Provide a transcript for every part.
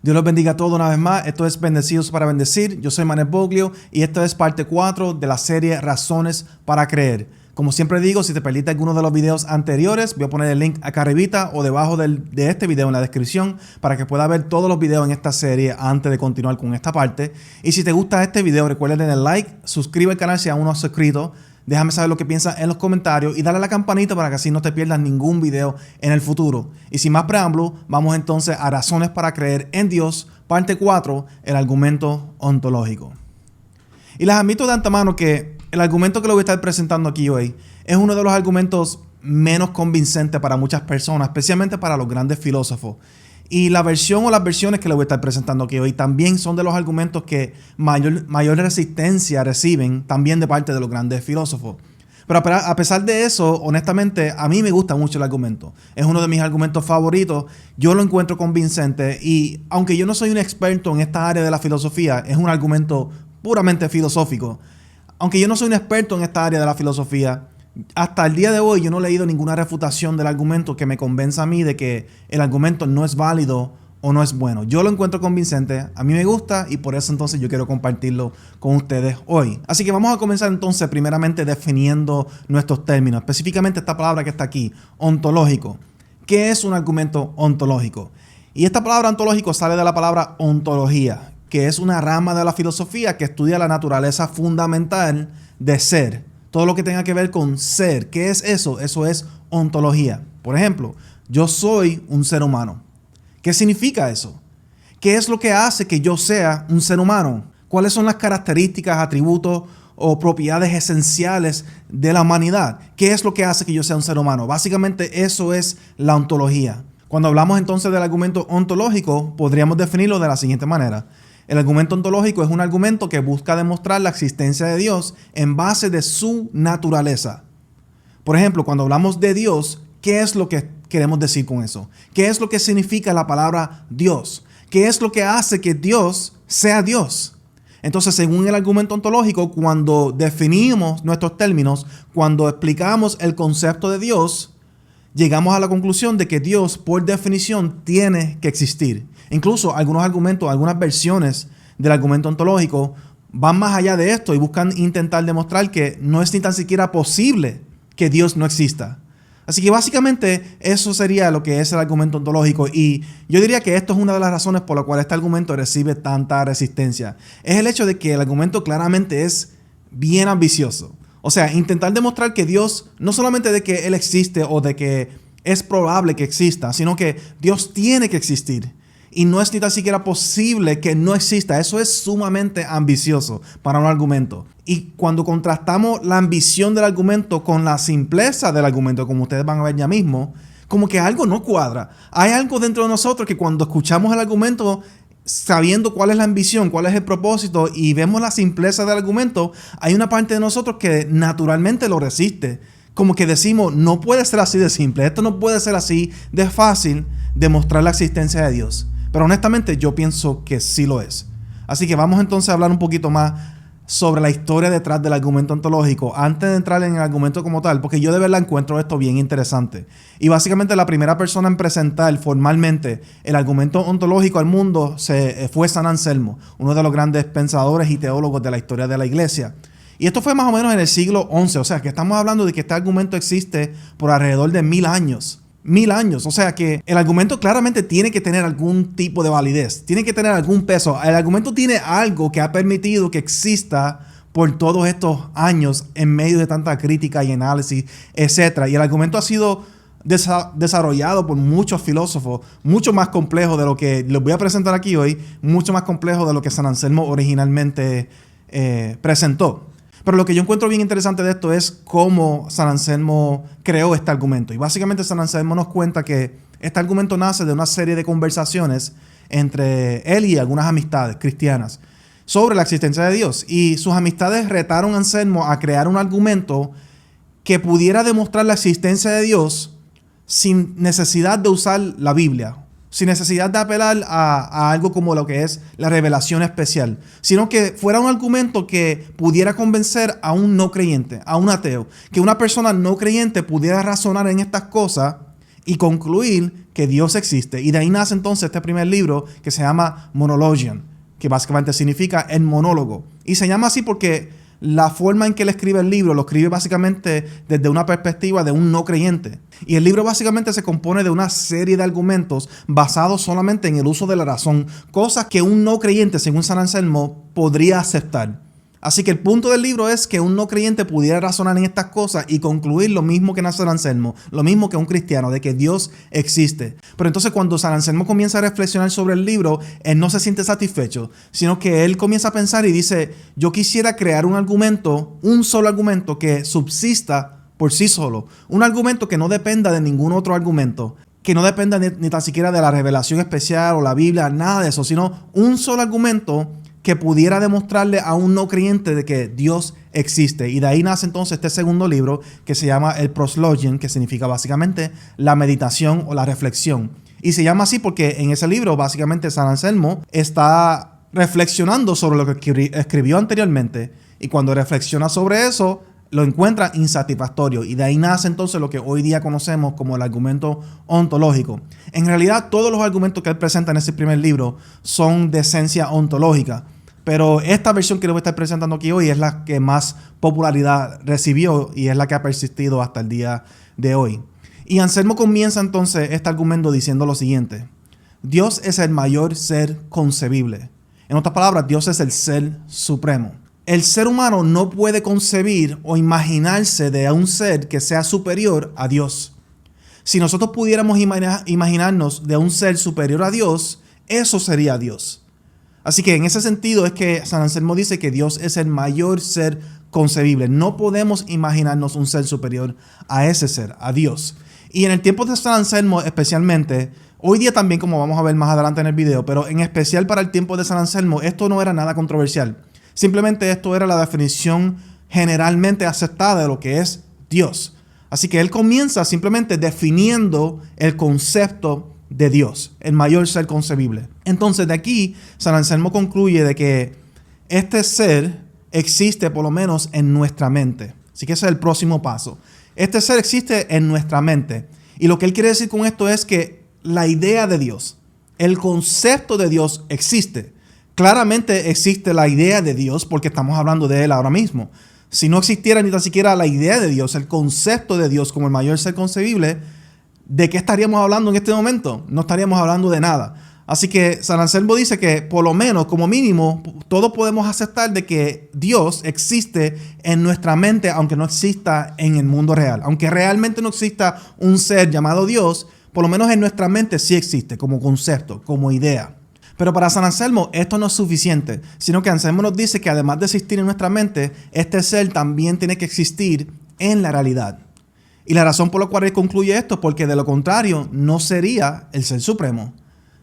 Dios los bendiga a todos una vez más. Esto es Bendecidos para Bendecir. Yo soy Manuel Boglio y esta es parte 4 de la serie Razones para Creer. Como siempre digo, si te perdiste alguno de los videos anteriores, voy a poner el link acá arribita o debajo de este video en la descripción para que puedas ver todos los videos en esta serie antes de continuar con esta parte. Y si te gusta este video, recuerda darle like, suscríbete al canal si aún no has suscrito. Déjame saber lo que piensas en los comentarios y dale a la campanita para que así no te pierdas ningún video en el futuro. Y sin más preámbulo, vamos entonces a Razones para Creer en Dios, parte 4, el argumento ontológico. Y les admito de antemano que el argumento que le voy a estar presentando aquí hoy es uno de los argumentos menos convincentes para muchas personas, especialmente para los grandes filósofos. Y la versión o las versiones que le voy a estar presentando aquí hoy también son de los argumentos que mayor resistencia reciben también de parte de los grandes filósofos. Pero a pesar de eso, honestamente, a mí me gusta mucho el argumento. Es uno de mis argumentos favoritos. Yo lo encuentro convincente y aunque yo no soy un experto en esta área de la filosofía, es un argumento puramente filosófico. Aunque yo no soy un experto en esta área de la filosofía, hasta el día de hoy yo no he leído ninguna refutación del argumento que me convenza a mí de que el argumento no es válido o no es bueno. Yo lo encuentro convincente, a mí me gusta y por eso entonces yo quiero compartirlo con ustedes hoy. Así que vamos a comenzar entonces primeramente definiendo nuestros términos, específicamente esta palabra que está aquí, ontológico. ¿Qué es un argumento ontológico? Y esta palabra ontológico sale de la palabra ontología, que es una rama de la filosofía que estudia la naturaleza fundamental de ser. Todo lo que tenga que ver con ser. ¿Qué es eso? Eso es ontología. Por ejemplo, yo soy un ser humano. ¿Qué significa eso? ¿Qué es lo que hace que yo sea un ser humano? ¿Cuáles son las características, atributos o propiedades esenciales de la humanidad? ¿Qué es lo que hace que yo sea un ser humano? Básicamente eso es la ontología. Cuando hablamos entonces del argumento ontológico, podríamos definirlo de la siguiente manera. El argumento ontológico es un argumento que busca demostrar la existencia de Dios en base de su naturaleza. Por ejemplo, cuando hablamos de Dios, ¿qué es lo que queremos decir con eso? ¿Qué es lo que significa la palabra Dios? ¿Qué es lo que hace que Dios sea Dios? Entonces, según el argumento ontológico, cuando definimos nuestros términos, cuando explicamos el concepto de Dios, llegamos a la conclusión de que Dios, por definición, tiene que existir. Incluso algunos argumentos, algunas versiones del argumento ontológico van más allá de esto y buscan intentar demostrar que no es ni tan siquiera posible que Dios no exista. Así que básicamente eso sería lo que es el argumento ontológico y yo diría que esto es una de las razones por la cual este argumento recibe tanta resistencia. Es el hecho de que el argumento claramente es bien ambicioso. O sea, intentar demostrar que Dios, no solamente de que Él existe o de que es probable que exista, sino que Dios tiene que existir. Y no es ni tan siquiera posible que no exista. Eso es sumamente ambicioso para un argumento. Y cuando contrastamos la ambición del argumento con la simpleza del argumento, como ustedes van a ver ya mismo, como que algo no cuadra. Hay algo dentro de nosotros que cuando escuchamos el argumento, sabiendo cuál es la ambición, cuál es el propósito y vemos la simpleza del argumento, hay una parte de nosotros que naturalmente lo resiste. Como que decimos, no puede ser así de simple, esto no puede ser así de fácil demostrar la existencia de Dios. Pero honestamente yo pienso que sí lo es. Así que vamos entonces a hablar un poquito más sobre la historia detrás del argumento ontológico antes de entrar en el argumento como tal, porque yo de verdad encuentro esto bien interesante. Y básicamente la primera persona en presentar formalmente el argumento ontológico al mundo fue San Anselmo, uno de los grandes pensadores y teólogos de la historia de la iglesia. Y esto fue más o menos en el siglo XI, o sea que estamos hablando de que este argumento existe por alrededor de 1000 años. 1000 años, o sea que el argumento claramente tiene que tener algún tipo de validez, tiene que tener algún peso. El argumento tiene algo que ha permitido que exista por todos estos años en medio de tanta crítica y análisis, etc. Y el argumento ha sido desarrollado por muchos filósofos, mucho más complejo de lo que les voy a presentar aquí hoy, mucho más complejo de lo que San Anselmo originalmente presentó. Pero lo que yo encuentro bien interesante de esto es cómo San Anselmo creó este argumento. Y básicamente San Anselmo nos cuenta que este argumento nace de una serie de conversaciones entre él y algunas amistades cristianas sobre la existencia de Dios. Y sus amistades retaron a Anselmo a crear un argumento que pudiera demostrar la existencia de Dios sin necesidad de usar la Biblia. sin necesidad de apelar a algo como lo que es la revelación especial, sino que fuera un argumento que pudiera convencer a un no creyente, a un ateo, que una persona no creyente pudiera razonar en estas cosas y concluir que Dios existe. Y de ahí nace entonces este primer libro que se llama Monologion, que básicamente significa el monólogo. Y se llama así porque la forma en que él escribe el libro, lo escribe básicamente desde una perspectiva de un no creyente. Y el libro básicamente se compone de una serie de argumentos basados solamente en el uso de la razón, cosas que un no creyente, según San Anselmo, podría aceptar. Así que el punto del libro es que un no creyente pudiera razonar en estas cosas y concluir lo mismo que San Anselmo, lo mismo que un cristiano, de que Dios existe. Pero entonces cuando San Anselmo comienza a reflexionar sobre el libro, él no se siente satisfecho, sino que él comienza a pensar y dice, yo quisiera crear un argumento, un solo argumento que subsista por sí solo. Un argumento que no dependa de ningún otro argumento, que no dependa ni tan siquiera de la revelación especial o la Biblia, nada de eso, sino un solo argumento que pudiera demostrarle a un no creyente de que Dios existe. Y de ahí nace entonces este segundo libro que se llama el Proslogion, que significa básicamente la meditación o la reflexión. Y se llama así porque en ese libro básicamente San Anselmo está reflexionando sobre lo que escribió anteriormente. Y cuando reflexiona sobre eso, lo encuentra insatisfactorio. Y de ahí nace entonces lo que hoy día conocemos como el argumento ontológico. En realidad, todos los argumentos que él presenta en ese primer libro son de esencia ontológica. Pero esta versión que les voy a estar presentando aquí hoy es la que más popularidad recibió y es la que ha persistido hasta el día de hoy. Y Anselmo comienza entonces este argumento diciendo lo siguiente: Dios es el mayor ser concebible. En otras palabras, Dios es el ser supremo. El ser humano no puede concebir o imaginarse de un ser que sea superior a Dios. Si nosotros pudiéramos imaginarnos de un ser superior a Dios, eso sería Dios. Así que en ese sentido es que San Anselmo dice que Dios es el mayor ser concebible. No podemos imaginarnos un ser superior a ese ser, a Dios. Y en el tiempo de San Anselmo especialmente, hoy día también, como vamos a ver más adelante en el video, pero en especial para el tiempo de San Anselmo, esto no era nada controversial. Simplemente esto era la definición generalmente aceptada de lo que es Dios. Así que él comienza simplemente definiendo el concepto de Dios, el mayor ser concebible. Entonces de aquí San Anselmo concluye de que este ser existe por lo menos en nuestra mente. Así que ese es el próximo paso. Este ser existe en nuestra mente. Y lo que él quiere decir con esto es que la idea de Dios, el concepto de Dios existe. Claramente existe la idea de Dios porque estamos hablando de él ahora mismo. Si no existiera ni tan siquiera la idea de Dios, el concepto de Dios como el mayor ser concebible, ¿de qué estaríamos hablando en este momento? No estaríamos hablando de nada. Así que San Anselmo dice que por lo menos, como mínimo, todos podemos aceptar de que Dios existe en nuestra mente, aunque no exista en el mundo real. Aunque realmente no exista un ser llamado Dios, por lo menos en nuestra mente sí existe como concepto, como idea. Pero para San Anselmo esto no es suficiente, sino que Anselmo nos dice que además de existir en nuestra mente, este ser también tiene que existir en la realidad. Y la razón por la cual él concluye esto es porque de lo contrario no sería el ser supremo.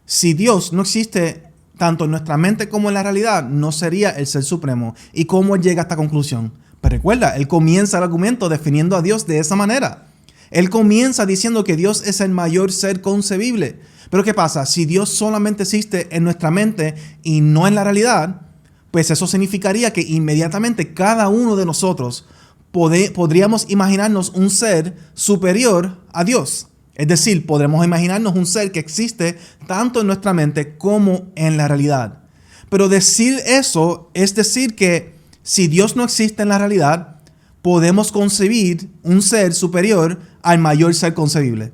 Si Dios no existe tanto en nuestra mente como en la realidad, no sería el ser supremo. ¿Y cómo él llega a esta conclusión? Pero recuerda, él comienza el argumento definiendo a Dios de esa manera. Él comienza diciendo que Dios es el mayor ser concebible. Pero ¿qué pasa? Si Dios solamente existe en nuestra mente y no en la realidad, pues eso significaría que inmediatamente cada uno de nosotros podríamos imaginarnos un ser superior a Dios. Es decir, podremos imaginarnos un ser que existe tanto en nuestra mente como en la realidad. Pero decir eso es decir que si Dios no existe en la realidad, podemos concebir un ser superior al mayor ser concebible.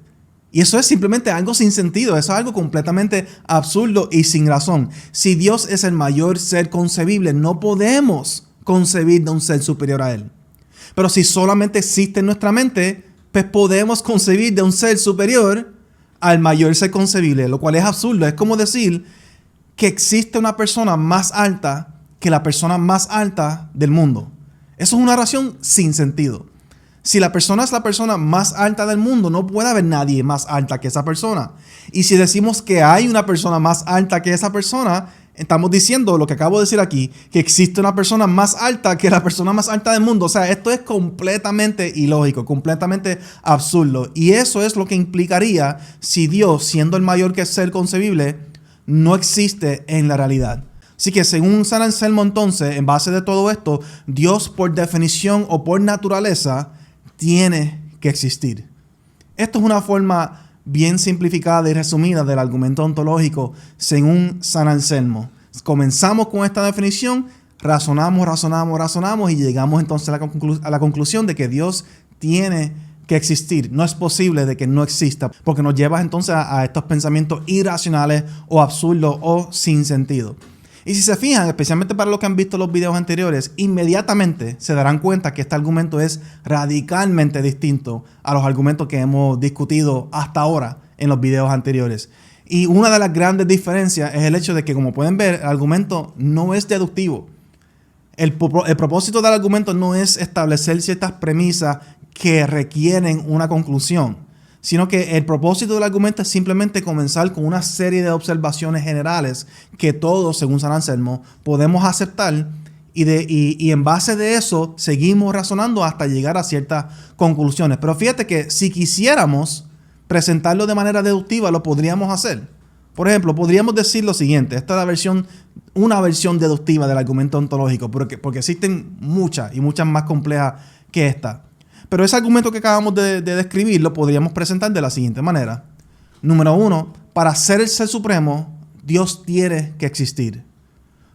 Y eso es simplemente algo sin sentido, eso es algo completamente absurdo y sin razón. Si Dios es el mayor ser concebible, no podemos concebir de un ser superior a él. Pero si solamente existe en nuestra mente, pues podemos concebir de un ser superior al mayor ser concebible, lo cual es absurdo. Es como decir que existe una persona más alta que la persona más alta del mundo. Eso es una oración sin sentido. Si la persona es la persona más alta del mundo, no puede haber nadie más alta que esa persona. Y si decimos que hay una persona más alta que esa persona, Estamos diciendo lo que acabo de decir aquí, que existe una persona más alta que la persona más alta del mundo. O sea, esto es completamente ilógico, completamente absurdo. Y eso es lo que implicaría si Dios, siendo el mayor que ser concebible, no existe en la realidad. Así que según San Anselmo entonces, en base de todo esto, Dios por definición o por naturaleza tiene que existir. Esto es una forma bien simplificada y resumida del argumento ontológico según San Anselmo. Comenzamos con esta definición, razonamos y llegamos entonces a la conclusión de que Dios tiene que existir. No es posible de que no exista, porque nos lleva entonces a estos pensamientos irracionales o absurdos o sin sentido. Y si se fijan, especialmente para los que han visto los videos anteriores, inmediatamente se darán cuenta que este argumento es radicalmente distinto a los argumentos que hemos discutido hasta ahora en los videos anteriores. Y una de las grandes diferencias es el hecho de que, como pueden ver, el argumento no es deductivo. El propósito del argumento no es establecer ciertas premisas que requieren una conclusión, sino que el propósito del argumento es simplemente comenzar con una serie de observaciones generales que todos, según San Anselmo, podemos aceptar y en base de eso seguimos razonando hasta llegar a ciertas conclusiones. Pero fíjate que si quisiéramos presentarlo de manera deductiva, lo podríamos hacer. Por ejemplo, podríamos decir lo siguiente: esta es una versión deductiva del argumento ontológico, porque existen muchas y muchas más complejas que esta. Pero ese argumento que acabamos de describir lo podríamos presentar de la siguiente manera. Número 1, para ser el ser supremo, Dios tiene que existir.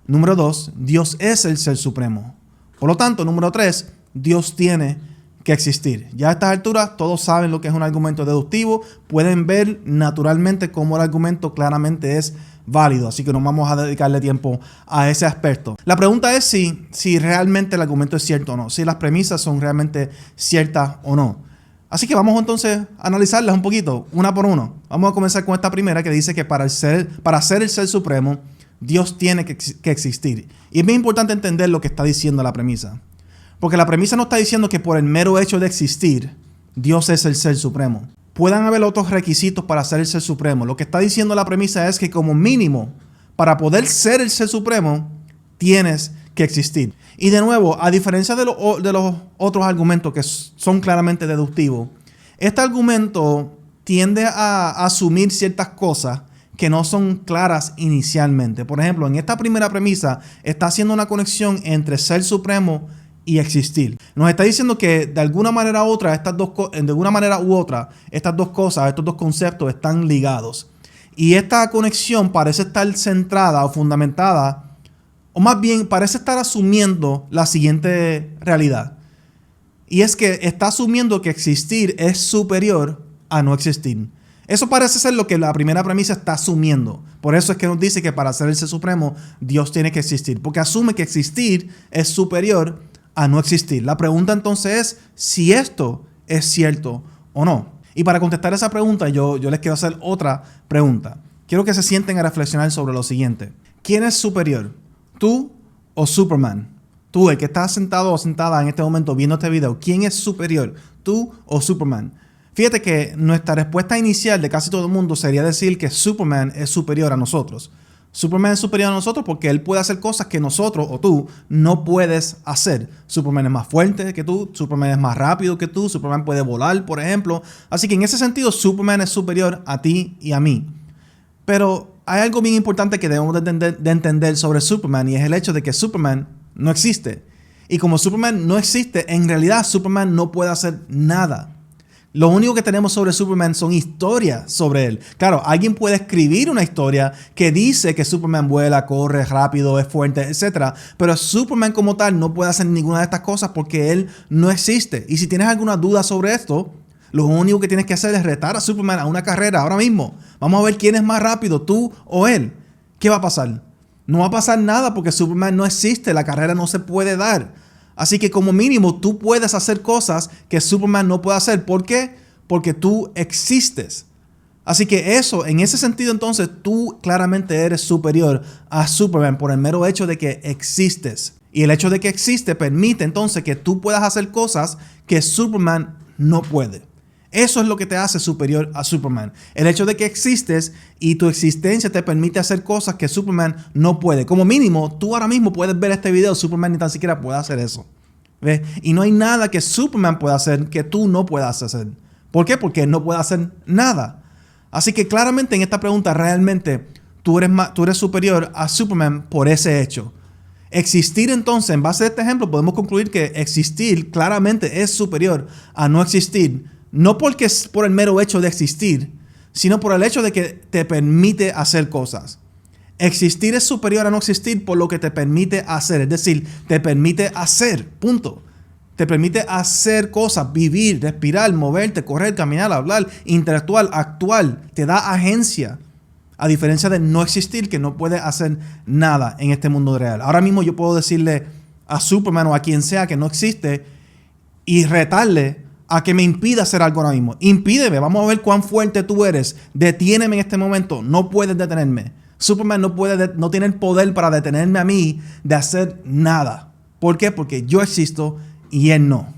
Número 2, Dios es el ser supremo. Por lo tanto, número 3, Dios tiene que existir. Ya a estas alturas todos saben lo que es un argumento deductivo. Pueden ver naturalmente cómo el argumento claramente es válido, así que no vamos a dedicarle tiempo a ese aspecto. La pregunta es si realmente el argumento es cierto o no, si las premisas son realmente ciertas o no. Así que vamos entonces a analizarlas un poquito, una por uno. Vamos a comenzar con esta primera que dice que para ser el ser supremo, Dios tiene que existir. Y es bien importante entender lo que está diciendo la premisa. Porque la premisa no está diciendo que por el mero hecho de existir, Dios es el ser supremo. Puedan haber otros requisitos para ser el ser supremo. Lo que está diciendo la premisa es que como mínimo, para poder ser el ser supremo, tienes que existir. Y de nuevo, a diferencia de los otros argumentos que son claramente deductivos, este argumento tiende a asumir ciertas cosas que no son claras inicialmente. Por ejemplo, en esta primera premisa está haciendo una conexión entre ser supremo y existir. Nos está diciendo que de alguna manera u otra, estas dos cosas, estos dos conceptos están ligados. Y esta conexión parece estar centrada o fundamentada, o más bien parece estar asumiendo la siguiente realidad. Y es que está asumiendo que existir es superior a no existir. Eso parece ser lo que la primera premisa está asumiendo. Por eso es que nos dice que para ser el ser supremo, Dios tiene que existir. Porque asume que existir es superior a no existir. La pregunta entonces es si esto es cierto o no. Y para contestar esa pregunta, yo les quiero hacer otra pregunta. Quiero que se sienten a reflexionar sobre lo siguiente. ¿Quién es superior? ¿Tú o Superman? Tú, el que está sentado o sentada en este momento viendo este video, ¿quién es superior? ¿Tú o Superman? Fíjate que nuestra respuesta inicial de casi todo el mundo sería decir que Superman es superior a nosotros. Superman es superior a nosotros porque él puede hacer cosas que nosotros o tú no puedes hacer. Superman es más fuerte que tú, Superman es más rápido que tú, Superman puede volar, por ejemplo. Así que en ese sentido, Superman es superior a ti y a mí. Pero hay algo bien importante que debemos de entender sobre Superman, y es el hecho de que Superman no existe. Y como Superman no existe, en realidad Superman no puede hacer nada. Lo único que tenemos sobre Superman son historias sobre él. Claro, alguien puede escribir una historia que dice que Superman vuela, corre rápido, es fuerte, etc. Pero Superman como tal no puede hacer ninguna de estas cosas porque él no existe. Y si tienes alguna duda sobre esto, lo único que tienes que hacer es retar a Superman a una carrera ahora mismo. Vamos a ver quién es más rápido, tú o él. ¿Qué va a pasar? No va a pasar nada porque Superman no existe. La carrera no se puede dar. Así que como mínimo tú puedes hacer cosas que Superman no puede hacer. ¿Por qué? Porque tú existes. Así que en ese sentido entonces tú claramente eres superior a Superman por el mero hecho de que existes. Y el hecho de que existe permite entonces que tú puedas hacer cosas que Superman no puede. Eso es lo que te hace superior a Superman. El hecho de que existes y tu existencia te permite hacer cosas que Superman no puede. Como mínimo, tú ahora mismo puedes ver este video, Superman ni tan siquiera puede hacer eso. ¿Ves? Y no hay nada que Superman pueda hacer que tú no puedas hacer. ¿Por qué? Porque él no puede hacer nada. Así que claramente en esta pregunta realmente tú eres superior a Superman por ese hecho. Existir entonces, en base a este ejemplo, podemos concluir que existir claramente es superior a no existir. No porque es por el mero hecho de existir, sino por el hecho de que te permite hacer cosas. Existir es superior a no existir por lo que te permite hacer. Es decir, te permite hacer, punto. Te permite hacer cosas, vivir, respirar, moverte, correr, caminar, hablar, interactuar, actuar. Te da agencia. A diferencia de no existir, que no puede hacer nada en este mundo real. Ahora mismo yo puedo decirle a Superman o a quien sea que no existe y retarle a que me impida hacer algo ahora mismo. Impídeme, vamos a ver cuán fuerte tú eres. Detiéneme en este momento. No puedes detenerme. Superman no tiene el poder para detenerme a mí de hacer nada. ¿Por qué? Porque yo existo y él no.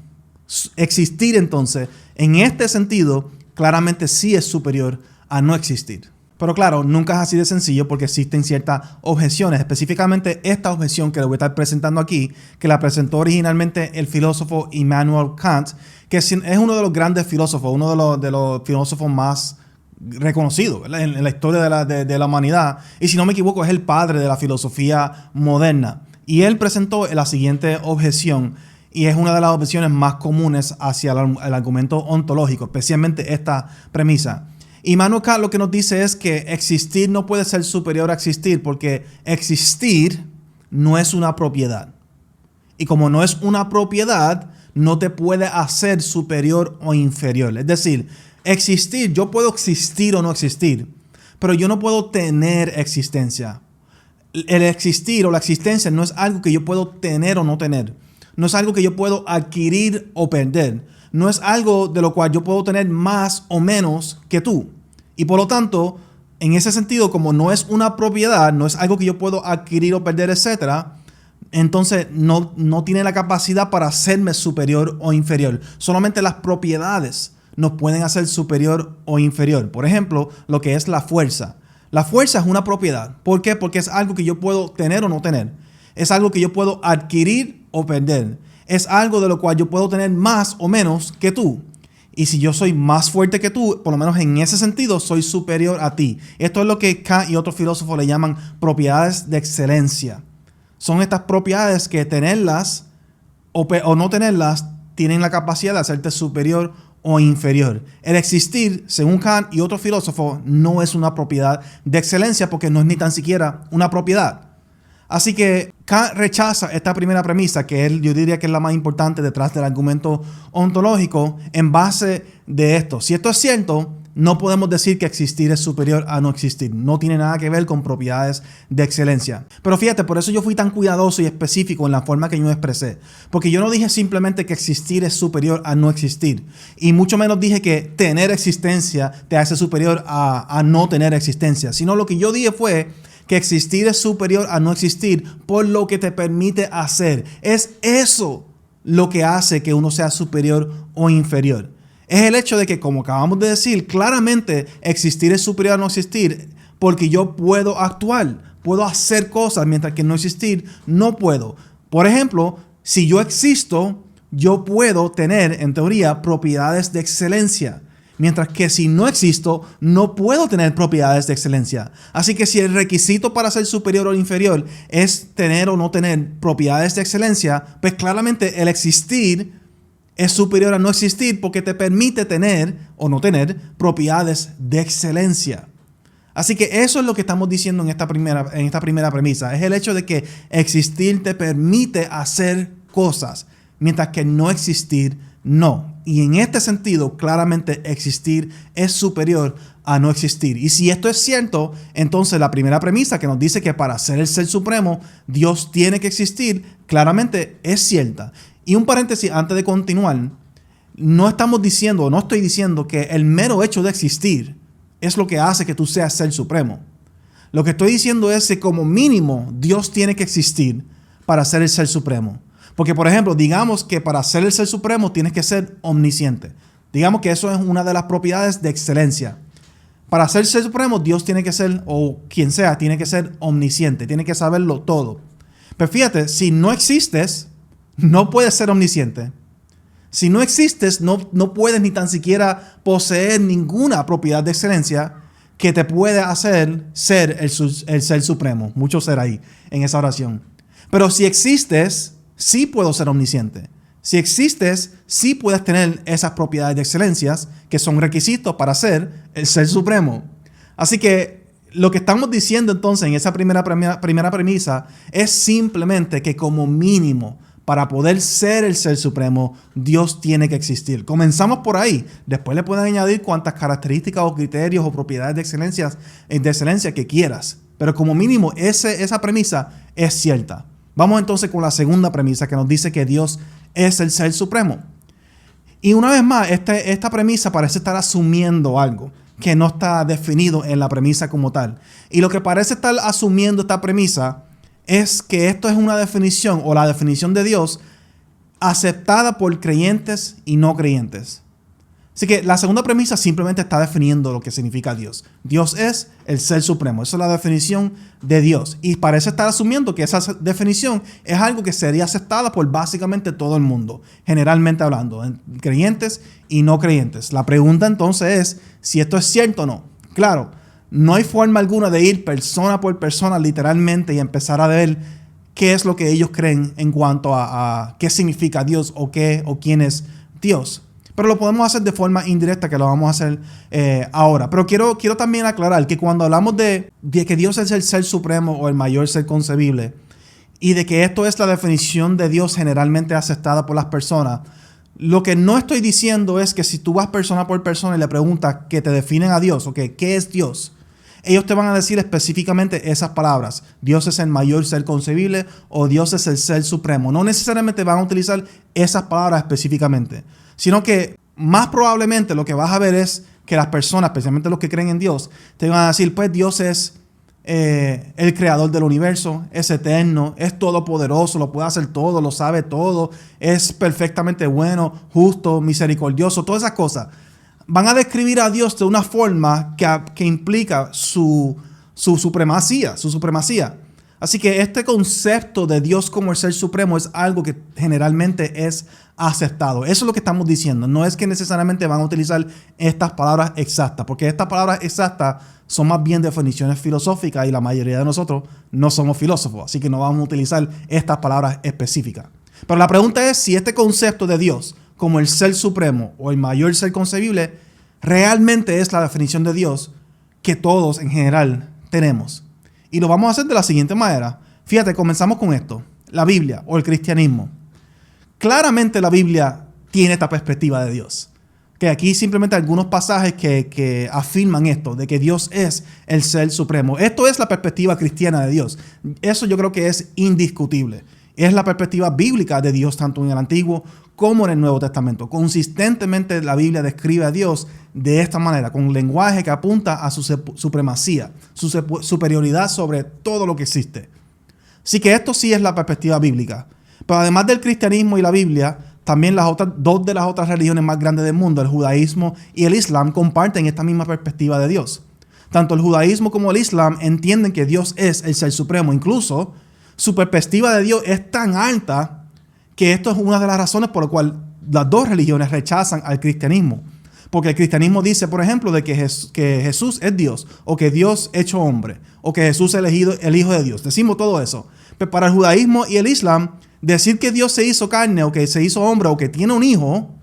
Existir entonces, en este sentido, claramente sí es superior a no existir. Pero claro, nunca es así de sencillo porque existen ciertas objeciones, específicamente esta objeción que le voy a estar presentando aquí, que la presentó originalmente el filósofo Immanuel Kant, que es uno de los grandes filósofos, uno de los filósofos más reconocidos en la historia de la humanidad. Y si no me equivoco, es el padre de la filosofía moderna. Y él presentó la siguiente objeción, y es una de las objeciones más comunes hacia el argumento ontológico, especialmente esta premisa. Immanuel Kant lo que nos dice es que existir no puede ser superior a existir porque existir no es una propiedad. Y como no es una propiedad, no te puede hacer superior o inferior. Es decir, existir, yo puedo existir o no existir, pero yo no puedo tener existencia. El existir o la existencia no es algo que yo puedo tener o no tener. No es algo que yo puedo adquirir o perder. No es algo de lo cual yo puedo tener más o menos que tú. Y por lo tanto, en ese sentido, como no es una propiedad, no es algo que yo puedo adquirir o perder, etc., entonces no tiene la capacidad para hacerme superior o inferior. Solamente las propiedades nos pueden hacer superior o inferior. Por ejemplo, lo que es la fuerza. La fuerza es una propiedad. ¿Por qué? Porque es algo que yo puedo tener o no tener. Es algo que yo puedo adquirir o perder. Es algo de lo cual yo puedo tener más o menos que tú. Y si yo soy más fuerte que tú, por lo menos en ese sentido, soy superior a ti. Esto es lo que Kant y otros filósofos le llaman propiedades de excelencia. Son estas propiedades que tenerlas o no tenerlas tienen la capacidad de hacerte superior o inferior. El existir, según Kant y otros filósofos, no es una propiedad de excelencia porque no es ni tan siquiera una propiedad. Así que Kant rechaza esta primera premisa, que yo diría que es la más importante detrás del argumento ontológico, en base de esto. Si esto es cierto, no podemos decir que existir es superior a no existir. No tiene nada que ver con propiedades de excelencia. Pero fíjate, por eso yo fui tan cuidadoso y específico en la forma que yo me expresé. Porque yo no dije simplemente que existir es superior a no existir. Y mucho menos dije que tener existencia te hace superior a no tener existencia. Sino lo que yo dije fue que existir es superior a no existir por lo que te permite hacer. Es eso lo que hace que uno sea superior o inferior. Es el hecho de que, como acabamos de decir, claramente existir es superior a no existir porque yo puedo actuar, puedo hacer cosas, mientras que no existir no puedo. Por ejemplo, si yo existo, yo puedo tener, en teoría, propiedades de excelencia. Mientras que si no existo, no puedo tener propiedades de excelencia. Así que si el requisito para ser superior o inferior es tener o no tener propiedades de excelencia, pues claramente el existir es superior a no existir porque te permite tener o no tener propiedades de excelencia. Así que eso es lo que estamos diciendo en esta primera premisa. Es el hecho de que existir te permite hacer cosas, mientras que no existir no. Y en este sentido, claramente existir es superior a no existir. Y si esto es cierto, entonces la primera premisa que nos dice que para ser el ser supremo, Dios tiene que existir, claramente es cierta. Y un paréntesis antes de continuar, no estoy diciendo que el mero hecho de existir es lo que hace que tú seas ser supremo. Lo que estoy diciendo es que como mínimo Dios tiene que existir para ser el ser supremo. Porque, por ejemplo, digamos que para ser el ser supremo tienes que ser omnisciente. Digamos que eso es una de las propiedades de excelencia. Para ser ser supremo, Dios tiene que ser, o quien sea, tiene que ser omnisciente, tiene que saberlo todo. Pero fíjate, si no existes, no puedes ser omnisciente. Si no existes, no puedes ni tan siquiera poseer ninguna propiedad de excelencia que te pueda hacer ser el ser supremo. Mucho ser ahí en esa oración. Pero si existes, sí puedo ser omnisciente. Si existes, sí puedes tener esas propiedades de excelencias que son requisitos para ser el ser supremo. Así que lo que estamos diciendo entonces en esa primera premisa es simplemente que como mínimo, para poder ser el ser supremo, Dios tiene que existir. Comenzamos por ahí. Después le pueden añadir cuantas características o criterios o propiedades de excelencia que quieras. Pero como mínimo, esa premisa es cierta. Vamos entonces con la segunda premisa que nos dice que Dios es el ser supremo. Y una vez más, esta premisa parece estar asumiendo algo que no está definido en la premisa como tal. Y lo que parece estar asumiendo esta premisa es que esto es una definición o la definición de Dios aceptada por creyentes y no creyentes. Así que la segunda premisa simplemente está definiendo lo que significa Dios. Dios es el ser supremo. Esa es la definición de Dios. Y parece estar asumiendo que esa definición es algo que sería aceptada por básicamente todo el mundo, generalmente hablando, creyentes y no creyentes. La pregunta entonces es si esto es cierto o no. Claro, no hay forma alguna de ir persona por persona literalmente y empezar a ver qué es lo que ellos creen en cuanto a qué significa Dios o quién es Dios. Pero lo podemos hacer de forma indirecta, que lo vamos a hacer ahora. Pero quiero también aclarar que cuando hablamos de que Dios es el ser supremo o el mayor ser concebible, y de que esto es la definición de Dios generalmente aceptada por las personas, lo que no estoy diciendo es que si tú vas persona por persona y le preguntas que te definen a Dios, o que qué es Dios, ellos te van a decir específicamente esas palabras. Dios es el mayor ser concebible o Dios es el ser supremo. No necesariamente van a utilizar esas palabras específicamente, sino que más probablemente lo que vas a ver es que las personas, especialmente los que creen en Dios, te van a decir, pues Dios es el creador del universo, es eterno, es todopoderoso, lo puede hacer todo, lo sabe todo, es perfectamente bueno, justo, misericordioso, todas esas cosas. Van a describir a Dios de una forma que implica su supremacía. Así que este concepto de Dios como el ser supremo es algo que generalmente es aceptado. Eso es lo que estamos diciendo. No es que necesariamente van a utilizar estas palabras exactas, porque estas palabras exactas son más bien definiciones filosóficas y la mayoría de nosotros no somos filósofos, así que no vamos a utilizar estas palabras específicas. Pero la pregunta es si este concepto de Dios como el ser supremo o el mayor ser concebible realmente es la definición de Dios que todos en general tenemos. Y lo vamos a hacer de la siguiente manera. Fíjate, comenzamos con esto. La Biblia o el cristianismo. Claramente la Biblia tiene esta perspectiva de Dios. Que aquí simplemente algunos pasajes que afirman esto, de que Dios es el ser supremo. Esto es la perspectiva cristiana de Dios. Eso yo creo que es indiscutible. Es la perspectiva bíblica de Dios tanto en el Antiguo como en el Nuevo Testamento. Consistentemente la Biblia describe a Dios de esta manera, con un lenguaje que apunta a su supremacía, su superioridad sobre todo lo que existe. Así que esto sí es la perspectiva bíblica. Pero además del cristianismo y la Biblia, también dos de las otras religiones más grandes del mundo, el judaísmo y el islam, comparten esta misma perspectiva de Dios. Tanto el judaísmo como el islam entienden que Dios es el ser supremo. Incluso su perspectiva de Dios es tan alta que esto es una de las razones por las cuales las dos religiones rechazan al cristianismo. Porque el cristianismo dice, por ejemplo, de que Jesús es Dios, o que Dios hecho hombre, o que Jesús es el Hijo de Dios. Decimos todo eso. Pero para el judaísmo y el islam, decir que Dios se hizo carne, o que se hizo hombre, o que tiene un hijo,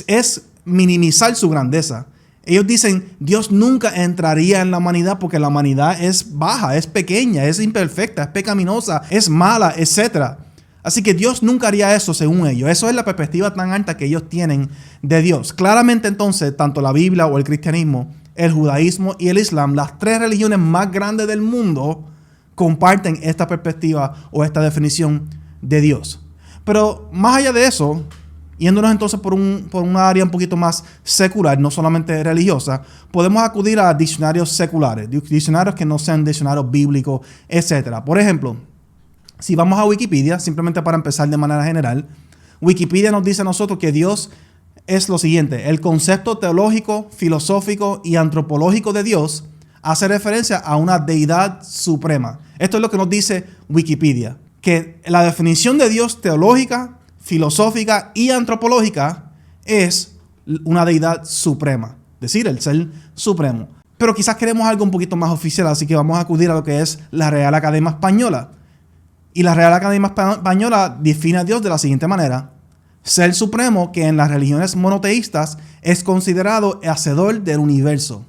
es minimizar su grandeza. Ellos dicen, Dios nunca entraría en la humanidad porque la humanidad es baja, es pequeña, es imperfecta, es pecaminosa, es mala, etc. Así que Dios nunca haría eso según ellos. Eso es la perspectiva tan alta que ellos tienen de Dios. Claramente entonces, tanto la Biblia o el cristianismo, el judaísmo y el islam, las tres religiones más grandes del mundo, comparten esta perspectiva o esta definición de Dios. Pero más allá de eso, yéndonos entonces por una área un poquito más secular, no solamente religiosa, podemos acudir a diccionarios seculares, diccionarios que no sean diccionarios bíblicos, etc. Por ejemplo, si vamos a Wikipedia, simplemente para empezar de manera general, Wikipedia nos dice a nosotros que Dios es lo siguiente: el concepto teológico, filosófico y antropológico de Dios hace referencia a una deidad suprema. Esto es lo que nos dice Wikipedia, que la definición de Dios teológica, filosófica y antropológica es una deidad suprema, es decir, el ser supremo. Pero quizás queremos algo un poquito más oficial, así que vamos a acudir a lo que es la Real Academia Española. Y la Real Academia Española define a Dios de la siguiente manera: ser supremo que en las religiones monoteístas es considerado hacedor del universo.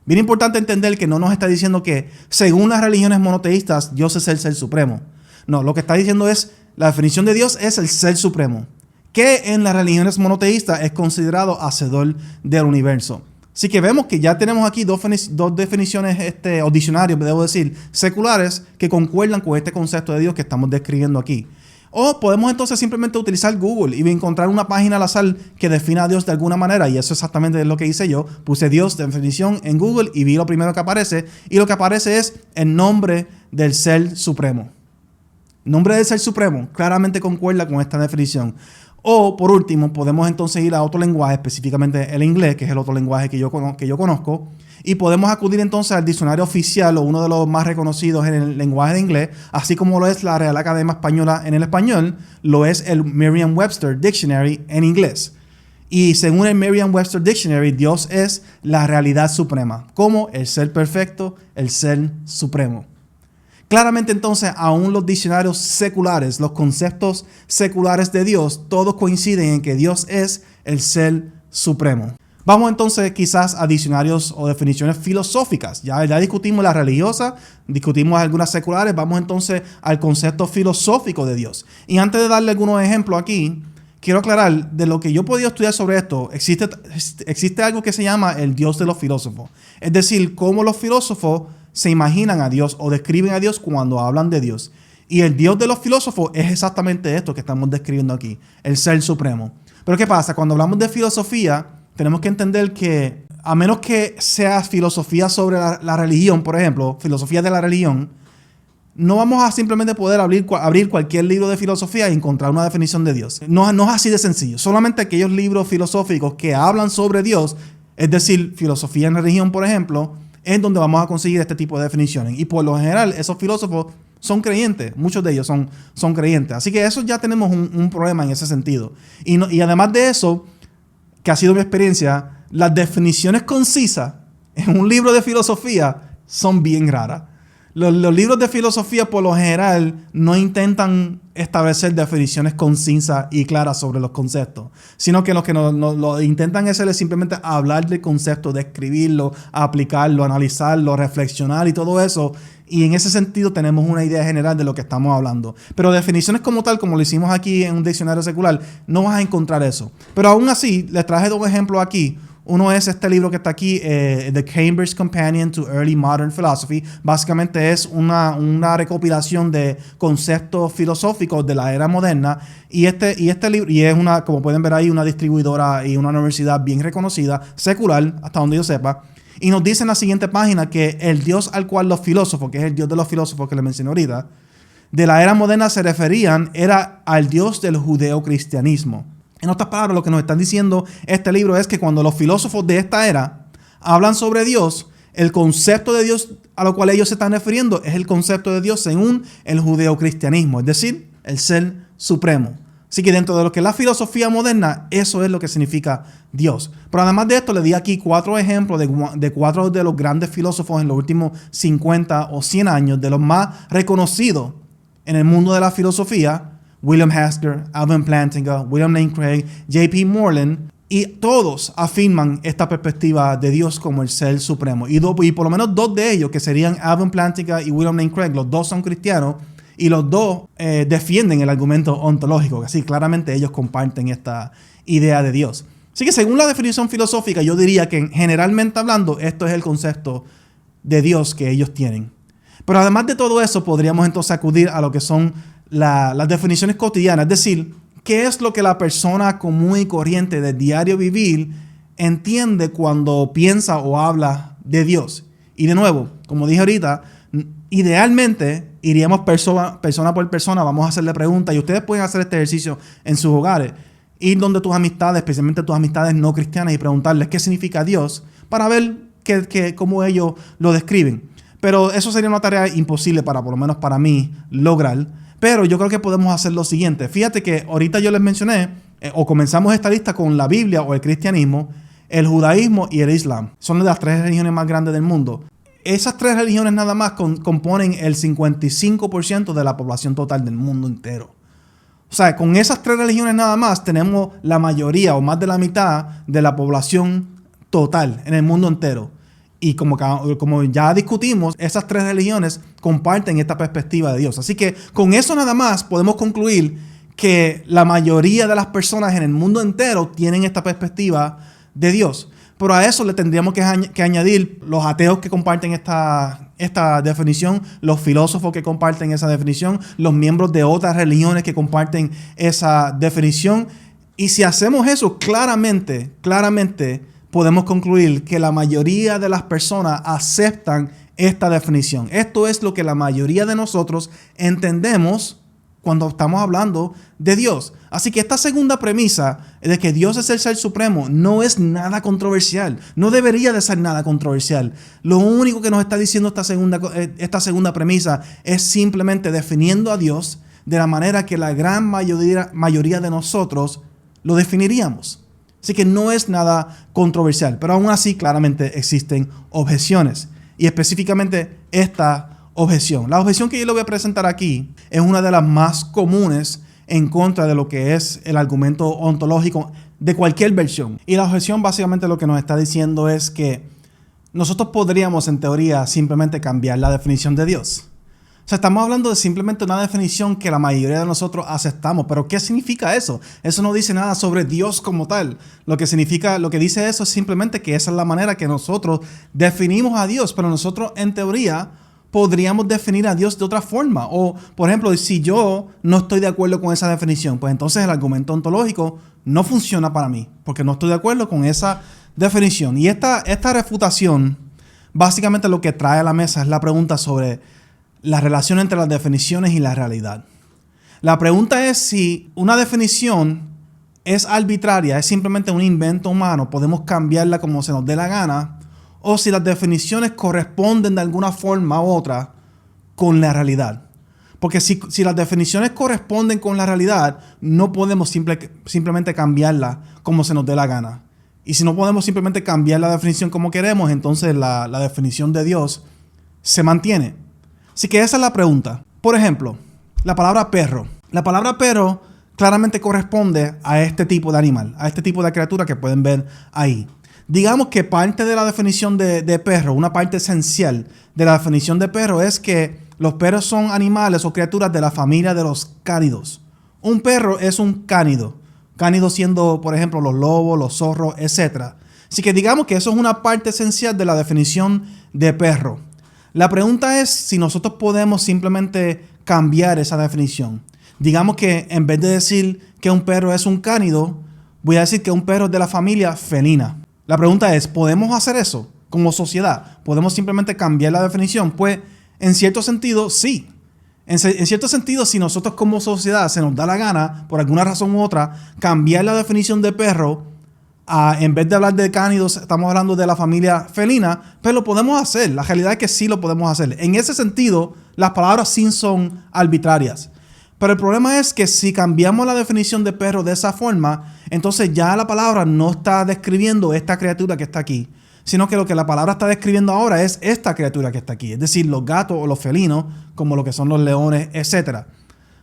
Bien importante entender que no nos está diciendo que según las religiones monoteístas Dios es el ser supremo. No, lo que está diciendo es la definición de Dios es el ser supremo, que en las religiones monoteístas es considerado hacedor del universo. Así que vemos que ya tenemos aquí dos definiciones o diccionarios, debo decir, seculares que concuerdan con este concepto de Dios que estamos describiendo aquí. O podemos entonces simplemente utilizar Google y encontrar una página al azar que defina a Dios de alguna manera, y eso exactamente es lo que hice yo. Puse Dios de definición en Google y vi lo primero que aparece, y lo que aparece es el nombre del ser supremo. El nombre del ser supremo claramente concuerda con esta definición. O, por último, podemos entonces ir a otro lenguaje, específicamente el inglés, que es el otro lenguaje que yo conozco, y podemos acudir entonces al diccionario oficial o uno de los más reconocidos en el lenguaje de inglés, así como lo es la Real Academia Española en el español, lo es el Merriam-Webster Dictionary en inglés. Y según el Merriam-Webster Dictionary, Dios es la realidad suprema, como el ser perfecto, el ser supremo. Claramente entonces, aún los diccionarios seculares, los conceptos seculares de Dios, todos coinciden en que Dios es el ser supremo. Vamos entonces quizás a diccionarios o definiciones filosóficas. Ya discutimos la religiosa, discutimos algunas seculares, vamos entonces al concepto filosófico de Dios. Y antes de darle algunos ejemplos aquí, quiero aclarar, de lo que yo he podido estudiar sobre esto, existe algo que se llama el Dios de los filósofos. Es decir, cómo los filósofos se imaginan a Dios o describen a Dios cuando hablan de Dios. Y el Dios de los filósofos es exactamente esto que estamos describiendo aquí, el ser supremo. Pero ¿qué pasa? Cuando hablamos de filosofía, tenemos que entender que a menos que sea filosofía sobre la religión, por ejemplo, filosofía de la religión, no vamos a simplemente poder abrir cualquier libro de filosofía y encontrar una definición de Dios. No es así de sencillo. Solamente aquellos libros filosóficos que hablan sobre Dios, es decir, filosofía en religión, por ejemplo, es donde vamos a conseguir este tipo de definiciones. Y por lo general, esos filósofos son creyentes. Muchos de ellos son creyentes. Así que eso ya tenemos un problema en ese sentido. Y además de eso, que ha sido mi experiencia, las definiciones concisas en un libro de filosofía son bien raras. Los libros de filosofía, por lo general, no intentan establecer definiciones concisas y claras sobre los conceptos, sino que lo que lo intentan es simplemente hablar del concepto, describirlo, aplicarlo, analizarlo, reflexionar y todo eso. Y en ese sentido tenemos una idea general de lo que estamos hablando. Pero definiciones como tal, como lo hicimos aquí en un diccionario secular, no vas a encontrar eso. Pero aún así, les traje dos ejemplos aquí. Uno es este libro que está aquí, The Cambridge Companion to Early Modern Philosophy. Básicamente es una recopilación de conceptos filosóficos de la era moderna. Y este libro, y es como pueden ver ahí, una distribuidora y una universidad bien reconocida, secular, hasta donde yo sepa. Y nos dice en la siguiente página que el Dios al cual los filósofos, que es el Dios de los filósofos que les mencioné ahorita, de la era moderna se referían, era al Dios del judeocristianismo. En otras palabras, lo que nos están diciendo este libro es que cuando los filósofos de esta era hablan sobre Dios, el concepto de Dios a lo cual ellos se están refiriendo es el concepto de Dios según el judeocristianismo, es decir, el ser supremo. Así que dentro de lo que es la filosofía moderna, eso es lo que significa Dios. Pero además de esto, le di aquí 4 ejemplos de 4 de los grandes filósofos en los últimos 50 o 100 años, de los más reconocidos en el mundo de la filosofía: William Hasker, Alvin Plantinga, William Lane Craig, J.P. Moreland, y todos afirman esta perspectiva de Dios como el ser supremo. Y por lo menos 2 de ellos, que serían Alvin Plantinga y William Lane Craig, los 2 son cristianos y los 2 defienden el argumento ontológico. Así claramente ellos comparten esta idea de Dios. Así que según la definición filosófica, yo diría que generalmente hablando, esto es el concepto de Dios que ellos tienen. Pero además de todo eso, podríamos entonces acudir a lo que son las definiciones cotidianas, es decir, qué es lo que la persona común y corriente del diario vivir entiende cuando piensa o habla de Dios. Y de nuevo, como dije ahorita, idealmente iríamos persona por persona, vamos a hacerle preguntas y ustedes pueden hacer este ejercicio en sus hogares. ir donde tus amistades, especialmente tus amistades no cristianas, y preguntarles qué significa Dios para ver cómo ellos lo describen. Pero eso sería una tarea imposible por lo menos para mí, lograr. Pero yo creo que podemos hacer lo siguiente. Fíjate que ahorita yo les mencioné, o comenzamos esta lista con la Biblia o el cristianismo, el judaísmo y el islam. Son de las 3 religiones más grandes del mundo. Esas 3 religiones nada más componen el 55% de la población total del mundo entero. O sea, con esas 3 religiones nada más tenemos la mayoría o más de la mitad de la población total en el mundo entero. Y como ya discutimos, esas 3 religiones comparten esta perspectiva de Dios. Así que con eso nada más podemos concluir que la mayoría de las personas en el mundo entero tienen esta perspectiva de Dios. Pero a eso le tendríamos que añadir los ateos que comparten esta definición, los filósofos que comparten esa definición, los miembros de otras religiones que comparten esa definición. Y si hacemos eso, claramente podemos concluir que la mayoría de las personas aceptan esta definición. Esto es lo que la mayoría de nosotros entendemos cuando estamos hablando de Dios. Así que esta segunda premisa de que Dios es el ser supremo no es nada controversial. No debería de ser nada controversial. Lo único que nos está diciendo esta segunda premisa es simplemente definiendo a Dios de la manera que la gran mayoría de nosotros lo definiríamos. Así que no es nada controversial. Pero aún así, claramente existen objeciones. Y específicamente esta objeción. La objeción que yo le voy a presentar aquí es una de las más comunes en contra de lo que es el argumento ontológico de cualquier versión. Y la objeción básicamente lo que nos está diciendo es que nosotros podríamos en teoría simplemente cambiar la definición de Dios. O sea, estamos hablando de simplemente una definición que la mayoría de nosotros aceptamos. Pero ¿qué significa eso? Eso no dice nada sobre Dios como tal. Lo que dice eso es simplemente que esa es la manera que nosotros definimos a Dios. Pero nosotros en teoría podríamos definir a Dios de otra forma. O, por ejemplo, si yo no estoy de acuerdo con esa definición, pues entonces el argumento ontológico no funciona para mí, porque no estoy de acuerdo con esa definición. Y esta refutación, básicamente lo que trae a la mesa es la pregunta sobre la relación entre las definiciones y la realidad. La pregunta es si una definición es arbitraria, es simplemente un invento humano, podemos cambiarla como se nos dé la gana, o si las definiciones corresponden de alguna forma u otra con la realidad. Porque si las definiciones corresponden con la realidad, no podemos simplemente cambiarla como se nos dé la gana. Y si no podemos simplemente cambiar la definición como queremos, entonces la definición de Dios se mantiene. Así que esa es la pregunta. Por ejemplo, la palabra perro. La palabra perro claramente corresponde a este tipo de animal, a este tipo de criatura que pueden ver ahí. Digamos que parte de la definición de perro, una parte esencial de la definición de perro es que los perros son animales o criaturas de la familia de los cánidos. Un perro es un cánido. Cánido siendo, por ejemplo, los lobos, los zorros, etc. Así que digamos que eso es una parte esencial de la definición de perro. La pregunta es si nosotros podemos simplemente cambiar esa definición. Digamos que en vez de decir que un perro es un cánido, voy a decir que un perro es de la familia felina. La pregunta es, ¿podemos hacer eso como sociedad? ¿Podemos simplemente cambiar la definición? Pues, en cierto sentido, sí. En cierto sentido, si nosotros como sociedad se nos da la gana, por alguna razón u otra, cambiar la definición de perro, en vez de hablar de cánidos, estamos hablando de la familia felina, pues lo podemos hacer. La realidad es que sí lo podemos hacer. En ese sentido, las palabras sí son arbitrarias. Pero el problema es que si cambiamos la definición de perro de esa forma, entonces ya la palabra no está describiendo esta criatura que está aquí, sino que lo que la palabra está describiendo ahora es esta criatura que está aquí, es decir, los gatos o los felinos, como lo que son los leones, etc.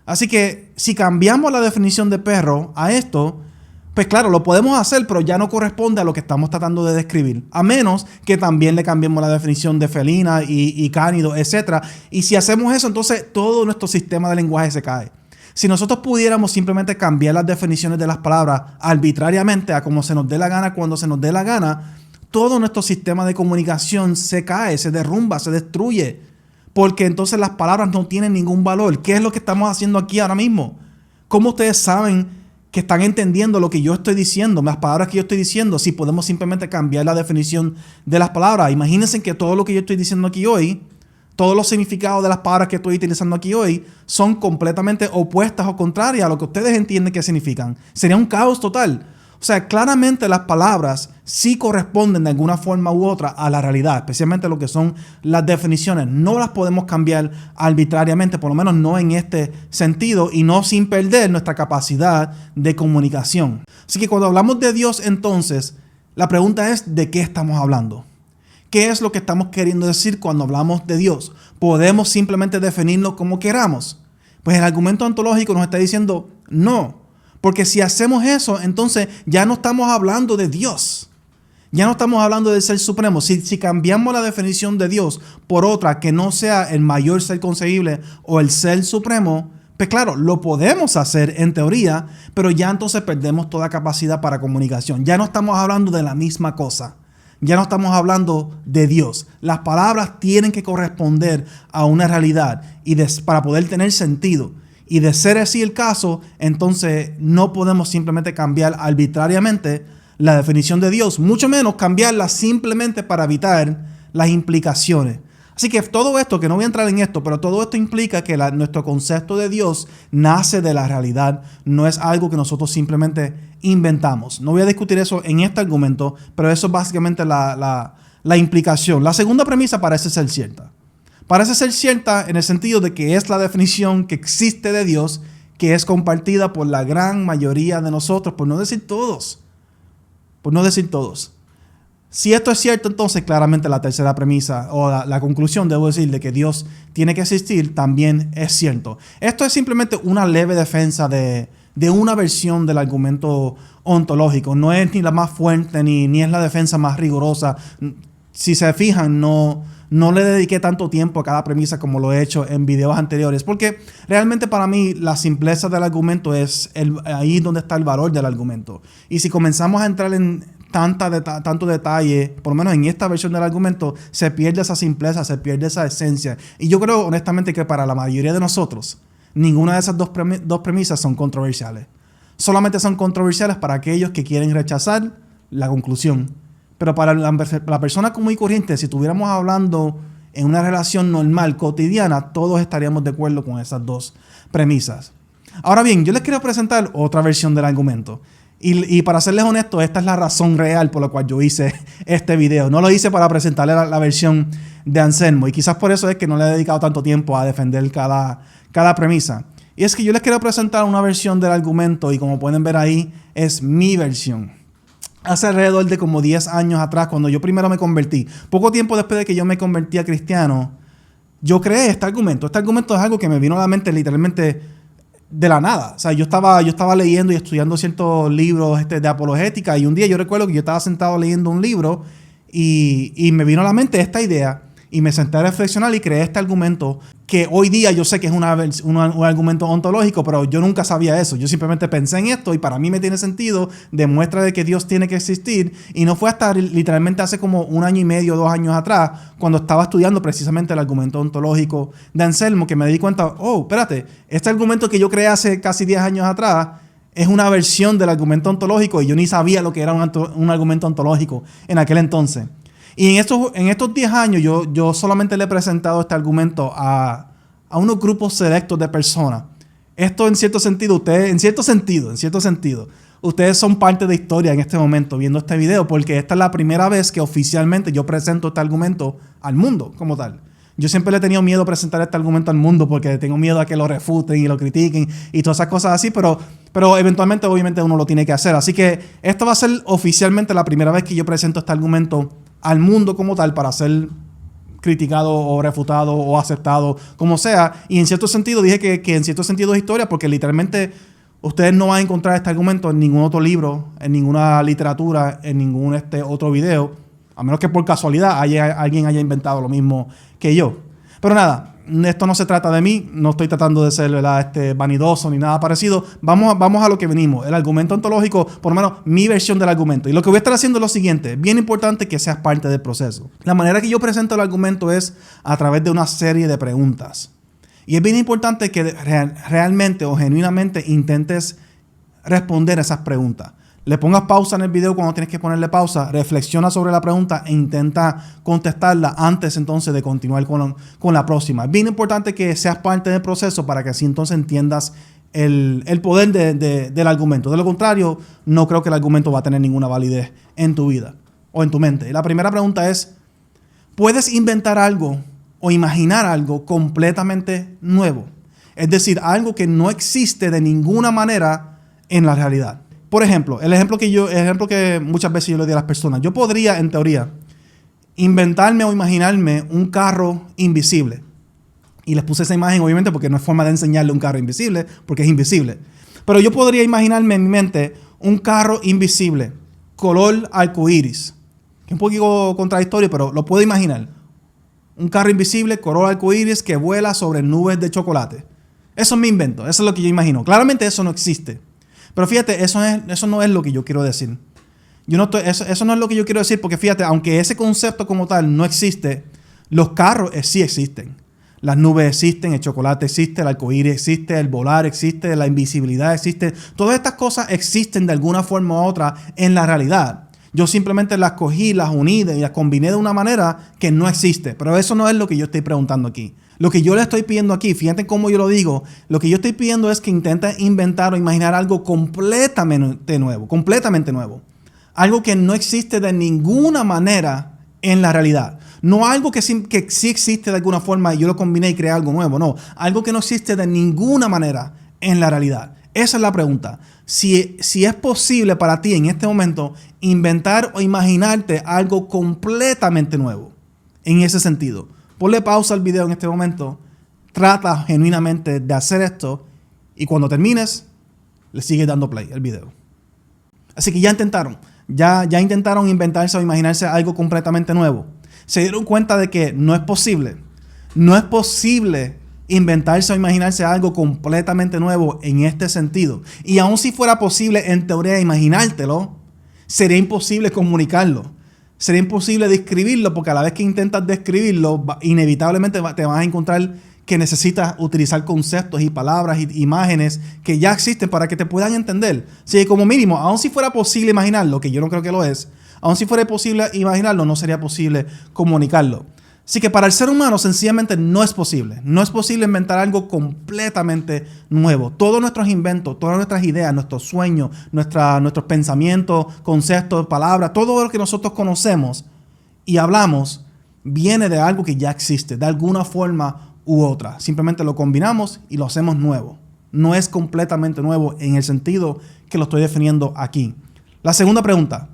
Así que si cambiamos la definición de perro a esto, pues claro, lo podemos hacer, pero ya no corresponde a lo que estamos tratando de describir, a menos que también le cambiemos la definición de felina y cánido, etc. Y si hacemos eso, entonces todo nuestro sistema de lenguaje se cae. Si nosotros pudiéramos simplemente cambiar las definiciones de las palabras arbitrariamente a como se nos dé la gana, cuando se nos dé la gana, todo nuestro sistema de comunicación se cae, se derrumba, se destruye, porque entonces las palabras no tienen ningún valor. ¿Qué es lo que estamos haciendo aquí ahora mismo? ¿Cómo ustedes saben que están entendiendo lo que yo estoy diciendo, las palabras que yo estoy diciendo, si podemos simplemente cambiar la definición de las palabras? Imagínense que todo lo que yo estoy diciendo aquí hoy Todos los significados de las palabras que estoy utilizando aquí hoy son completamente opuestas o contrarias a lo que ustedes entienden que significan. Sería un caos total. O sea, claramente las palabras sí corresponden de alguna forma u otra a la realidad, especialmente lo que son las definiciones. No las podemos cambiar arbitrariamente, por lo menos no en este sentido y no sin perder nuestra capacidad de comunicación. Así que cuando hablamos de Dios, entonces, la pregunta es ¿de qué estamos hablando? ¿Qué es lo que estamos queriendo decir cuando hablamos de Dios? ¿Podemos simplemente definirlo como queramos? Pues el argumento ontológico nos está diciendo no. Porque si hacemos eso, entonces ya no estamos hablando de Dios. Ya no estamos hablando del ser supremo. Si cambiamos la definición de Dios por otra que no sea el mayor ser concebible o el ser supremo, pues claro, lo podemos hacer en teoría, pero ya entonces perdemos toda capacidad para comunicación. Ya no estamos hablando de la misma cosa. Ya no estamos hablando de Dios. Las palabras tienen que corresponder a una realidad para poder tener sentido. Y de ser así el caso, entonces no podemos simplemente cambiar arbitrariamente la definición de Dios, mucho menos cambiarla simplemente para evitar las implicaciones. Así que todo esto, que no voy a entrar en esto, pero todo esto implica que nuestro concepto de Dios nace de la realidad, no es algo que nosotros simplemente inventamos. No voy a discutir eso en este argumento, pero eso es básicamente la implicación. La segunda premisa parece ser cierta. Parece ser cierta en el sentido de que es la definición que existe de Dios, que es compartida por la gran mayoría de nosotros, por no decir todos. Por no decir todos. Si esto es cierto, entonces claramente la tercera premisa o la conclusión, debo decir, de que Dios tiene que existir, también es cierto. Esto es simplemente una leve defensa de una versión del argumento ontológico. No es ni la más fuerte ni es la defensa más rigurosa. Si se fijan, no le dediqué tanto tiempo a cada premisa como lo he hecho en videos anteriores, porque realmente para mí la simpleza del argumento es ahí donde está el valor del argumento. Y si comenzamos a entrar en tanto detalle, por lo menos en esta versión del argumento, se pierde esa simpleza, se pierde esa esencia. Y yo creo honestamente que para la mayoría de nosotros, ninguna de esas dos premisas son controversiales. Solamente son controversiales para aquellos que quieren rechazar la conclusión. Pero para la persona común y corriente, si estuviéramos hablando en una relación normal, cotidiana, todos estaríamos de acuerdo con esas dos premisas. Ahora bien, yo les quiero presentar otra versión del argumento. Y para serles honesto, esta es la razón real por la cual yo hice este video. No lo hice para presentarle la versión de Anselmo. Y quizás por eso es que no le he dedicado tanto tiempo a defender cada premisa. Y es que yo les quiero presentar una versión del argumento y como pueden ver ahí, es mi versión. Hace alrededor de como 10 años atrás, cuando yo primero me convertí, poco tiempo después de que yo me convertí a cristiano, yo creé este argumento. Este argumento es algo que me vino a la mente literalmente de la nada. O sea, yo estaba leyendo y estudiando ciertos libros de apologética y un día yo recuerdo que yo estaba sentado leyendo un libro y me vino a la mente esta idea y me senté a reflexionar y creé este argumento que hoy día yo sé que es un argumento ontológico, pero yo nunca sabía eso. Yo simplemente pensé en esto y para mí me tiene sentido, demuestra de que Dios tiene que existir y no fue hasta literalmente hace como 1 año y medio, 2 años atrás, cuando estaba estudiando precisamente el argumento ontológico de Anselmo, que me di cuenta, espérate, este argumento que yo creé hace casi 10 años atrás es una versión del argumento ontológico y yo ni sabía lo que era un argumento ontológico en aquel entonces. Y en estos 10 años yo solamente le he presentado este argumento a unos grupos selectos de personas. Esto en cierto sentido, ustedes son parte de historia en este momento viendo este video, porque esta es la primera vez que oficialmente yo presento este argumento al mundo como tal. Yo siempre le he tenido miedo a presentar este argumento al mundo porque tengo miedo a que lo refuten y lo critiquen y todas esas cosas así, pero eventualmente obviamente uno lo tiene que hacer. Así que esto va a ser oficialmente la primera vez que yo presento este argumento al mundo como tal para ser criticado o refutado o aceptado, como sea. Y en cierto sentido dije que en cierto sentido es historia porque literalmente ustedes no van a encontrar este argumento en ningún otro libro, en ninguna literatura, en ningún otro video, a menos que por casualidad alguien haya inventado lo mismo que yo. Pero nada, esto no se trata de mí, no estoy tratando de ser vanidoso ni nada parecido. Vamos a lo que venimos. El argumento ontológico, por lo menos mi versión del argumento. Y lo que voy a estar haciendo es lo siguiente, bien importante que seas parte del proceso. La manera que yo presento el argumento es a través de una serie de preguntas. Y es bien importante que realmente o genuinamente intentes responder a esas preguntas. le pongas pausa en el video cuando tienes que ponerle pausa, reflexiona sobre la pregunta e intenta contestarla antes entonces de continuar con la próxima. Es bien importante que seas parte del proceso para que así entonces entiendas el poder del argumento. De lo contrario, no creo que el argumento va a tener ninguna validez en tu vida o en tu mente. Y la primera pregunta es, ¿puedes inventar algo o imaginar algo completamente nuevo? Es decir, algo que no existe de ninguna manera en la realidad. Por ejemplo, el ejemplo que muchas veces yo le doy a las personas. Yo podría, en teoría, inventarme o imaginarme un carro invisible. Y les puse esa imagen, obviamente, porque no es forma de enseñarle un carro invisible, porque es invisible. Pero yo podría imaginarme en mi mente un carro invisible, color arcoíris. Que es un poquito contradictorio, pero lo puedo imaginar. Un carro invisible, color arcoíris, que vuela sobre nubes de chocolate. Eso es mi invento, eso es lo que yo imagino. Claramente eso no existe. Pero fíjate, eso no es lo que yo quiero decir. Eso no es lo que yo quiero decir, porque fíjate, aunque ese concepto como tal no existe, los carros sí existen. Las nubes existen, el chocolate existe, el arcoíris existe, el volar existe, la invisibilidad existe. Todas estas cosas existen de alguna forma u otra en la realidad. Yo simplemente las cogí, las uní y las combiné de una manera que no existe. Pero eso no es lo que yo estoy preguntando aquí. Lo que yo le estoy pidiendo aquí, fíjate cómo yo lo digo, lo que yo estoy pidiendo es que intente inventar o imaginar algo completamente nuevo. Algo que no existe de ninguna manera en la realidad. No algo que sí existe de alguna forma y yo lo combiné y creé algo nuevo. No, algo que no existe de ninguna manera en la realidad. Esa es la pregunta. Si es posible para ti en este momento inventar o imaginarte algo completamente nuevo en ese sentido. Ponle pausa al video en este momento, trata genuinamente de hacer esto y cuando termines, le sigues dando play al video. Así que ya intentaron inventarse o imaginarse algo completamente nuevo. Se dieron cuenta de que no es posible. No es posible inventarse o imaginarse algo completamente nuevo en este sentido. Y aun si fuera posible, en teoría, imaginártelo, sería imposible comunicarlo. Sería imposible describirlo porque a la vez que intentas describirlo, inevitablemente te vas a encontrar que necesitas utilizar conceptos y palabras y imágenes que ya existen para que te puedan entender. Así que como mínimo, aun si fuera posible imaginarlo, que yo no creo que lo es, aun si fuera posible imaginarlo, no sería posible comunicarlo. Así que para el ser humano sencillamente no es posible. No es posible inventar algo completamente nuevo. Todos nuestros inventos, todas nuestras ideas, nuestros sueños, nuestros pensamientos, conceptos, palabras, todo lo que nosotros conocemos y hablamos viene de algo que ya existe, de alguna forma u otra. Simplemente lo combinamos y lo hacemos nuevo. No es completamente nuevo en el sentido que lo estoy definiendo aquí. La segunda pregunta.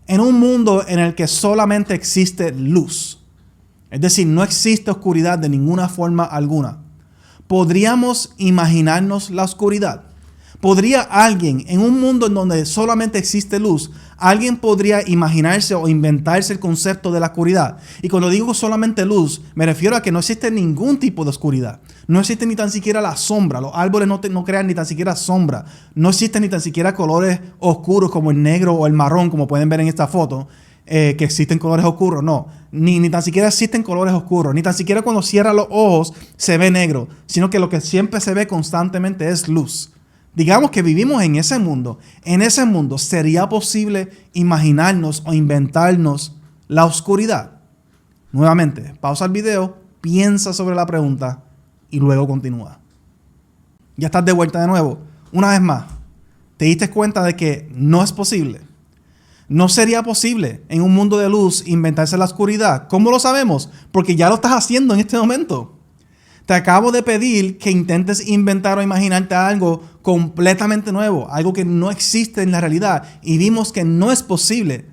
En un mundo en el que solamente existe luz, es decir, no existe oscuridad de ninguna forma alguna, ¿podríamos imaginarnos la oscuridad? ¿Podría alguien, en un mundo en donde solamente existe luz, alguien podría imaginarse o inventarse el concepto de la oscuridad? Y cuando digo solamente luz, me refiero a que no existe ningún tipo de oscuridad. No existe ni tan siquiera la sombra. Los árboles no crean ni tan siquiera sombra. No existen ni tan siquiera colores oscuros como el negro o el marrón, como pueden ver en esta foto. Que existen colores oscuros, no, ni tan siquiera existen colores oscuros, ni tan siquiera cuando cierra los ojos se ve negro, sino que lo que siempre se ve constantemente es luz. Digamos que vivimos en ese mundo ¿sería posible imaginarnos o inventarnos la oscuridad? Nuevamente, pausa el video, piensa sobre la pregunta y luego continúa. Ya estás de vuelta de nuevo. Una vez más, te diste cuenta de que no es posible. No sería posible en un mundo de luz inventarse la oscuridad. ¿Cómo lo sabemos? Porque ya lo estás haciendo en este momento. Te acabo de pedir que intentes inventar o imaginarte algo completamente nuevo, algo que no existe en la realidad, y vimos que no es posible.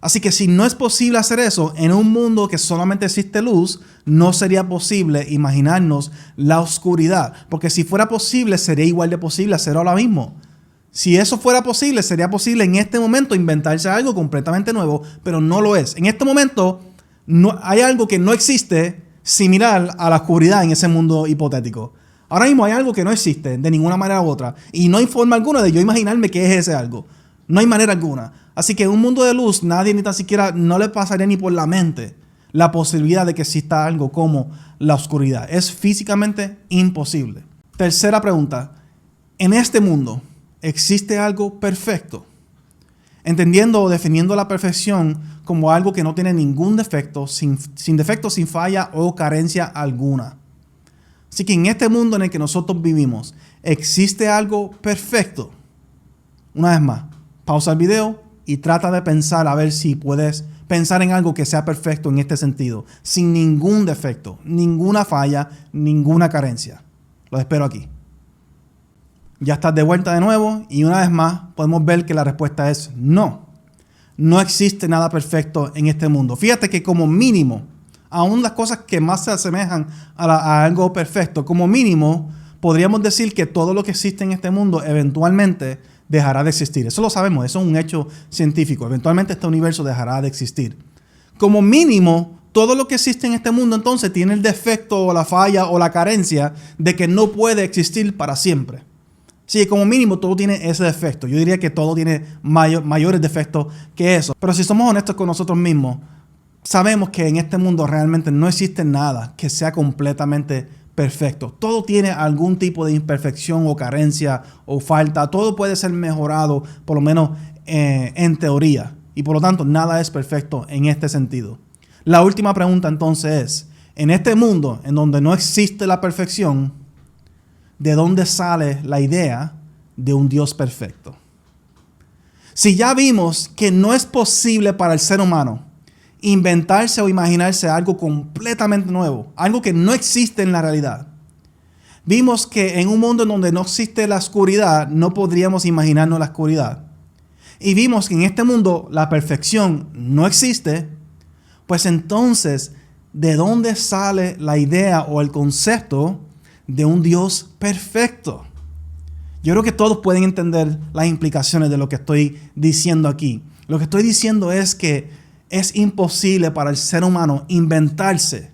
Así que si no es posible hacer eso en un mundo que solamente existe luz, no sería posible imaginarnos la oscuridad. Porque si fuera posible, sería igual de posible hacerlo ahora mismo. Si eso fuera posible, sería posible en este momento inventarse algo completamente nuevo, pero no lo es. En este momento hay algo que no existe similar a la oscuridad en ese mundo hipotético. Ahora mismo hay algo que no existe de ninguna manera u otra y no hay forma alguna de yo imaginarme qué es ese algo. No hay manera alguna. Así que en un mundo de luz nadie ni tan siquiera no le pasaría ni por la mente la posibilidad de que exista algo como la oscuridad. Es físicamente imposible. Tercera pregunta. En este mundo, ¿existe algo perfecto? entendiendo o definiendo la perfección como algo que no tiene ningún defecto, sin defecto, sin falla o carencia alguna. Así que en este mundo en el que nosotros vivimos, ¿existe algo perfecto? Una vez más, pausa el video y trata de pensar a ver si puedes pensar en algo que sea perfecto en este sentido, sin ningún defecto, ninguna falla, ninguna carencia. Los espero aquí. Ya estás de vuelta de nuevo y una vez más podemos ver que la respuesta es no. No existe nada perfecto en este mundo. Fíjate que como mínimo, aún las cosas que más se asemejan a algo perfecto, como mínimo podríamos decir que todo lo que existe en este mundo eventualmente dejará de existir. Eso lo sabemos, eso es un hecho científico. Eventualmente este universo dejará de existir. Como mínimo, todo lo que existe en este mundo entonces tiene el defecto o la falla o la carencia de que no puede existir para siempre. Sí, como mínimo todo tiene ese defecto. Yo diría que todo tiene mayores defectos que eso. Pero si somos honestos con nosotros mismos, sabemos que en este mundo realmente no existe nada que sea completamente perfecto. Todo tiene algún tipo de imperfección o carencia o falta. Todo puede ser mejorado, por lo menos en teoría. Y por lo tanto, nada es perfecto en este sentido. La última pregunta entonces es, en este mundo en donde no existe la perfección, ¿de dónde sale la idea de un Dios perfecto? Si ya vimos que no es posible para el ser humano inventarse o imaginarse algo completamente nuevo, algo que no existe en la realidad. Vimos que en un mundo en donde no existe la oscuridad, no podríamos imaginarnos la oscuridad. Y vimos que en este mundo la perfección no existe, pues entonces, ¿de dónde sale la idea o el concepto de un Dios perfecto? Yo creo que todos pueden entender las implicaciones de lo que estoy diciendo aquí. Lo que estoy diciendo es que es imposible para el ser humano inventarse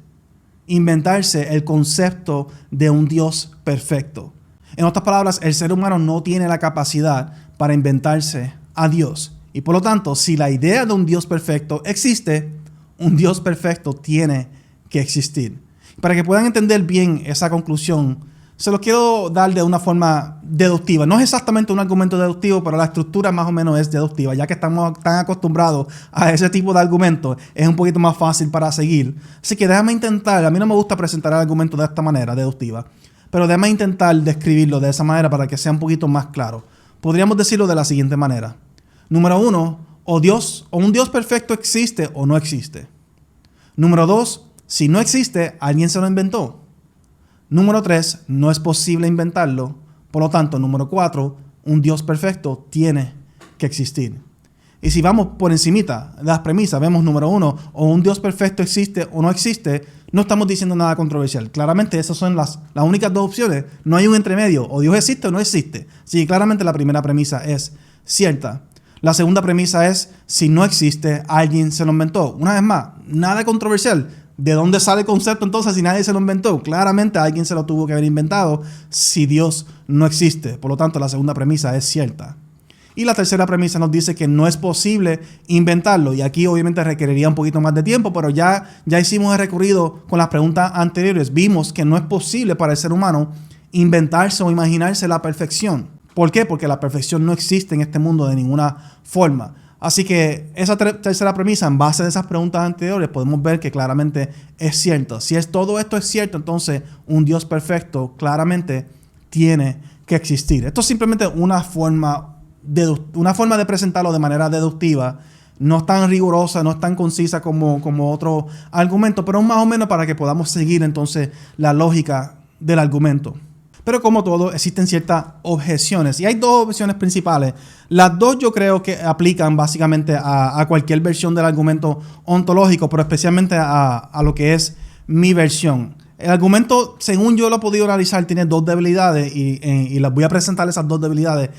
el concepto de un Dios perfecto. En otras palabras, el ser humano no tiene la capacidad para inventarse a Dios. Y por lo tanto, si la idea de un Dios perfecto existe, un Dios perfecto tiene que existir. Para que puedan entender bien esa conclusión, se los quiero dar de una forma deductiva. No es exactamente un argumento deductivo, pero la estructura más o menos es deductiva. Ya que estamos tan acostumbrados a ese tipo de argumentos, es un poquito más fácil para seguir. Así que déjame intentar, a mí no me gusta presentar el argumento de esta manera, deductiva, pero déjame intentar describirlo de esa manera para que sea un poquito más claro. Podríamos decirlo de la siguiente manera. Número 1, o un Dios perfecto existe o no existe. Número 2, si no existe, alguien se lo inventó. Número 3, no es posible inventarlo. Por lo tanto, número 4, un Dios perfecto tiene que existir. Y si vamos por encimita de las premisas, vemos número 1, o un Dios perfecto existe o no existe, no estamos diciendo nada controversial. Claramente esas son las únicas dos opciones. No hay un entremedio, o Dios existe o no existe. Sí, claramente la primera premisa es cierta. La segunda premisa es, si no existe, alguien se lo inventó. Una vez más, nada controversial. ¿De dónde sale el concepto entonces si nadie se lo inventó? Claramente alguien se lo tuvo que haber inventado si Dios no existe. Por lo tanto, la segunda premisa es cierta. Y la tercera premisa nos dice que no es posible inventarlo. Y aquí obviamente requeriría un poquito más de tiempo, pero ya hicimos el recorrido con las preguntas anteriores. Vimos que no es posible para el ser humano inventarse o imaginarse la perfección. ¿Por qué? Porque la perfección no existe en este mundo de ninguna forma. Así que esa tercera premisa, en base a esas preguntas anteriores, podemos ver que claramente es cierto. Si todo esto es cierto, entonces un Dios perfecto claramente tiene que existir. Esto es simplemente una forma de presentarlo de manera deductiva. No es tan rigurosa, no es tan concisa como otro argumento, pero más o menos para que podamos seguir entonces la lógica del argumento. Pero como todo, existen ciertas objeciones. Y hay dos objeciones principales. Las dos yo creo que aplican básicamente a cualquier versión del argumento ontológico, pero especialmente a lo que es mi versión. El argumento, según yo lo he podido analizar, tiene dos debilidades y las voy a presentar esas dos debilidades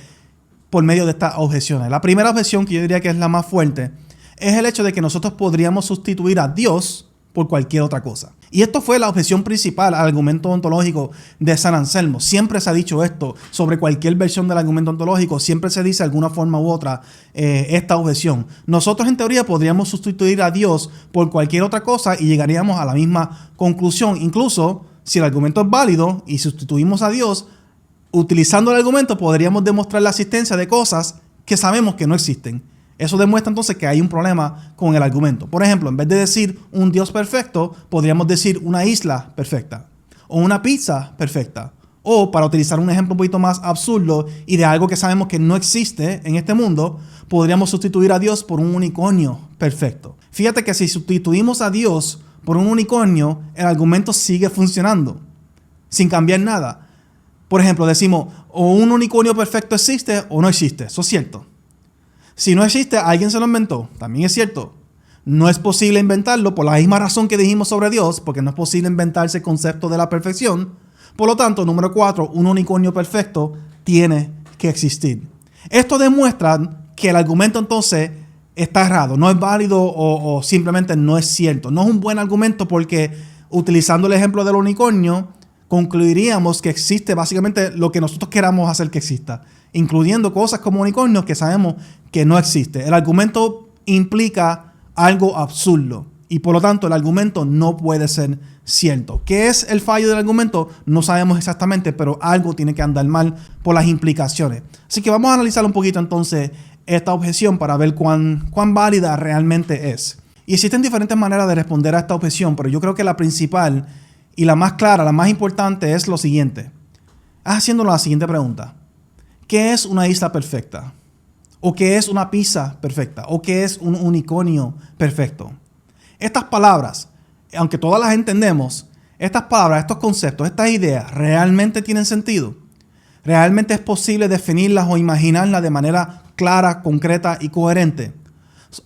por medio de estas objeciones. La primera objeción, que yo diría que es la más fuerte, es el hecho de que nosotros podríamos sustituir a Dios por cualquier otra cosa. Y esto fue la objeción principal al argumento ontológico de San Anselmo. Siempre se ha dicho esto sobre cualquier versión del argumento ontológico. Siempre se dice de alguna forma u otra esta objeción. Nosotros en teoría podríamos sustituir a Dios por cualquier otra cosa y llegaríamos a la misma conclusión. Incluso si el argumento es válido y sustituimos a Dios, utilizando el argumento podríamos demostrar la existencia de cosas que sabemos que no existen. Eso demuestra entonces que hay un problema con el argumento. Por ejemplo, en vez de decir un Dios perfecto, podríamos decir una isla perfecta o una pizza perfecta. O, para utilizar un ejemplo un poquito más absurdo y de algo que sabemos que no existe en este mundo, podríamos sustituir a Dios por un unicornio perfecto. Fíjate que si sustituimos a Dios por un unicornio, el argumento sigue funcionando sin cambiar nada. Por ejemplo, decimos, o un unicornio perfecto existe o no existe. Eso es cierto. Si no existe, alguien se lo inventó. También es cierto. No es posible inventarlo por la misma razón que dijimos sobre Dios, porque no es posible inventarse el concepto de la perfección. Por lo tanto, número 4, un unicornio perfecto tiene que existir. Esto demuestra que el argumento entonces está errado, no es válido o simplemente no es cierto. No es un buen argumento porque, utilizando el ejemplo del unicornio, concluiríamos que existe básicamente lo que nosotros queramos hacer que exista, incluyendo cosas como unicornios que sabemos que no existe. El argumento implica algo absurdo y por lo tanto el argumento no puede ser cierto. ¿Qué es el fallo del argumento? No sabemos exactamente, pero algo tiene que andar mal por las implicaciones. Así que vamos a analizar un poquito entonces esta objeción para ver cuán válida realmente es. Y existen diferentes maneras de responder a esta objeción, pero yo creo que la principal y la más clara, la más importante es lo siguiente. Haciéndonos la siguiente pregunta. ¿Qué es una isla perfecta? ¿O qué es una pizza perfecta? ¿O qué es un unicornio perfecto? Estas palabras, aunque todas las entendemos, estas palabras, estos conceptos, estas ideas, ¿realmente tienen sentido? ¿Realmente es posible definirlas o imaginarlas de manera clara, concreta y coherente?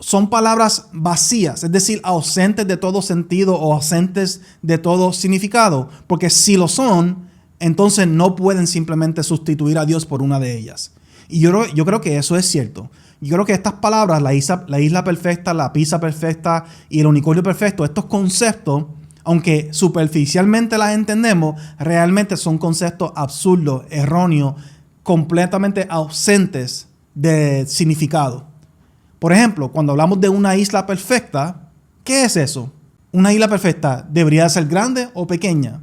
Son palabras vacías, es decir, ausentes de todo sentido o ausentes de todo significado, porque si lo son, entonces no pueden simplemente sustituir a Dios por una de ellas. Y yo creo que eso es cierto. Yo creo que estas palabras, la isla perfecta, la pizza perfecta y el unicornio perfecto, estos conceptos, aunque superficialmente las entendemos, realmente son conceptos absurdos, erróneos, completamente ausentes de significado. Por ejemplo, cuando hablamos de una isla perfecta, ¿qué es eso? Una isla perfecta debería ser grande o pequeña.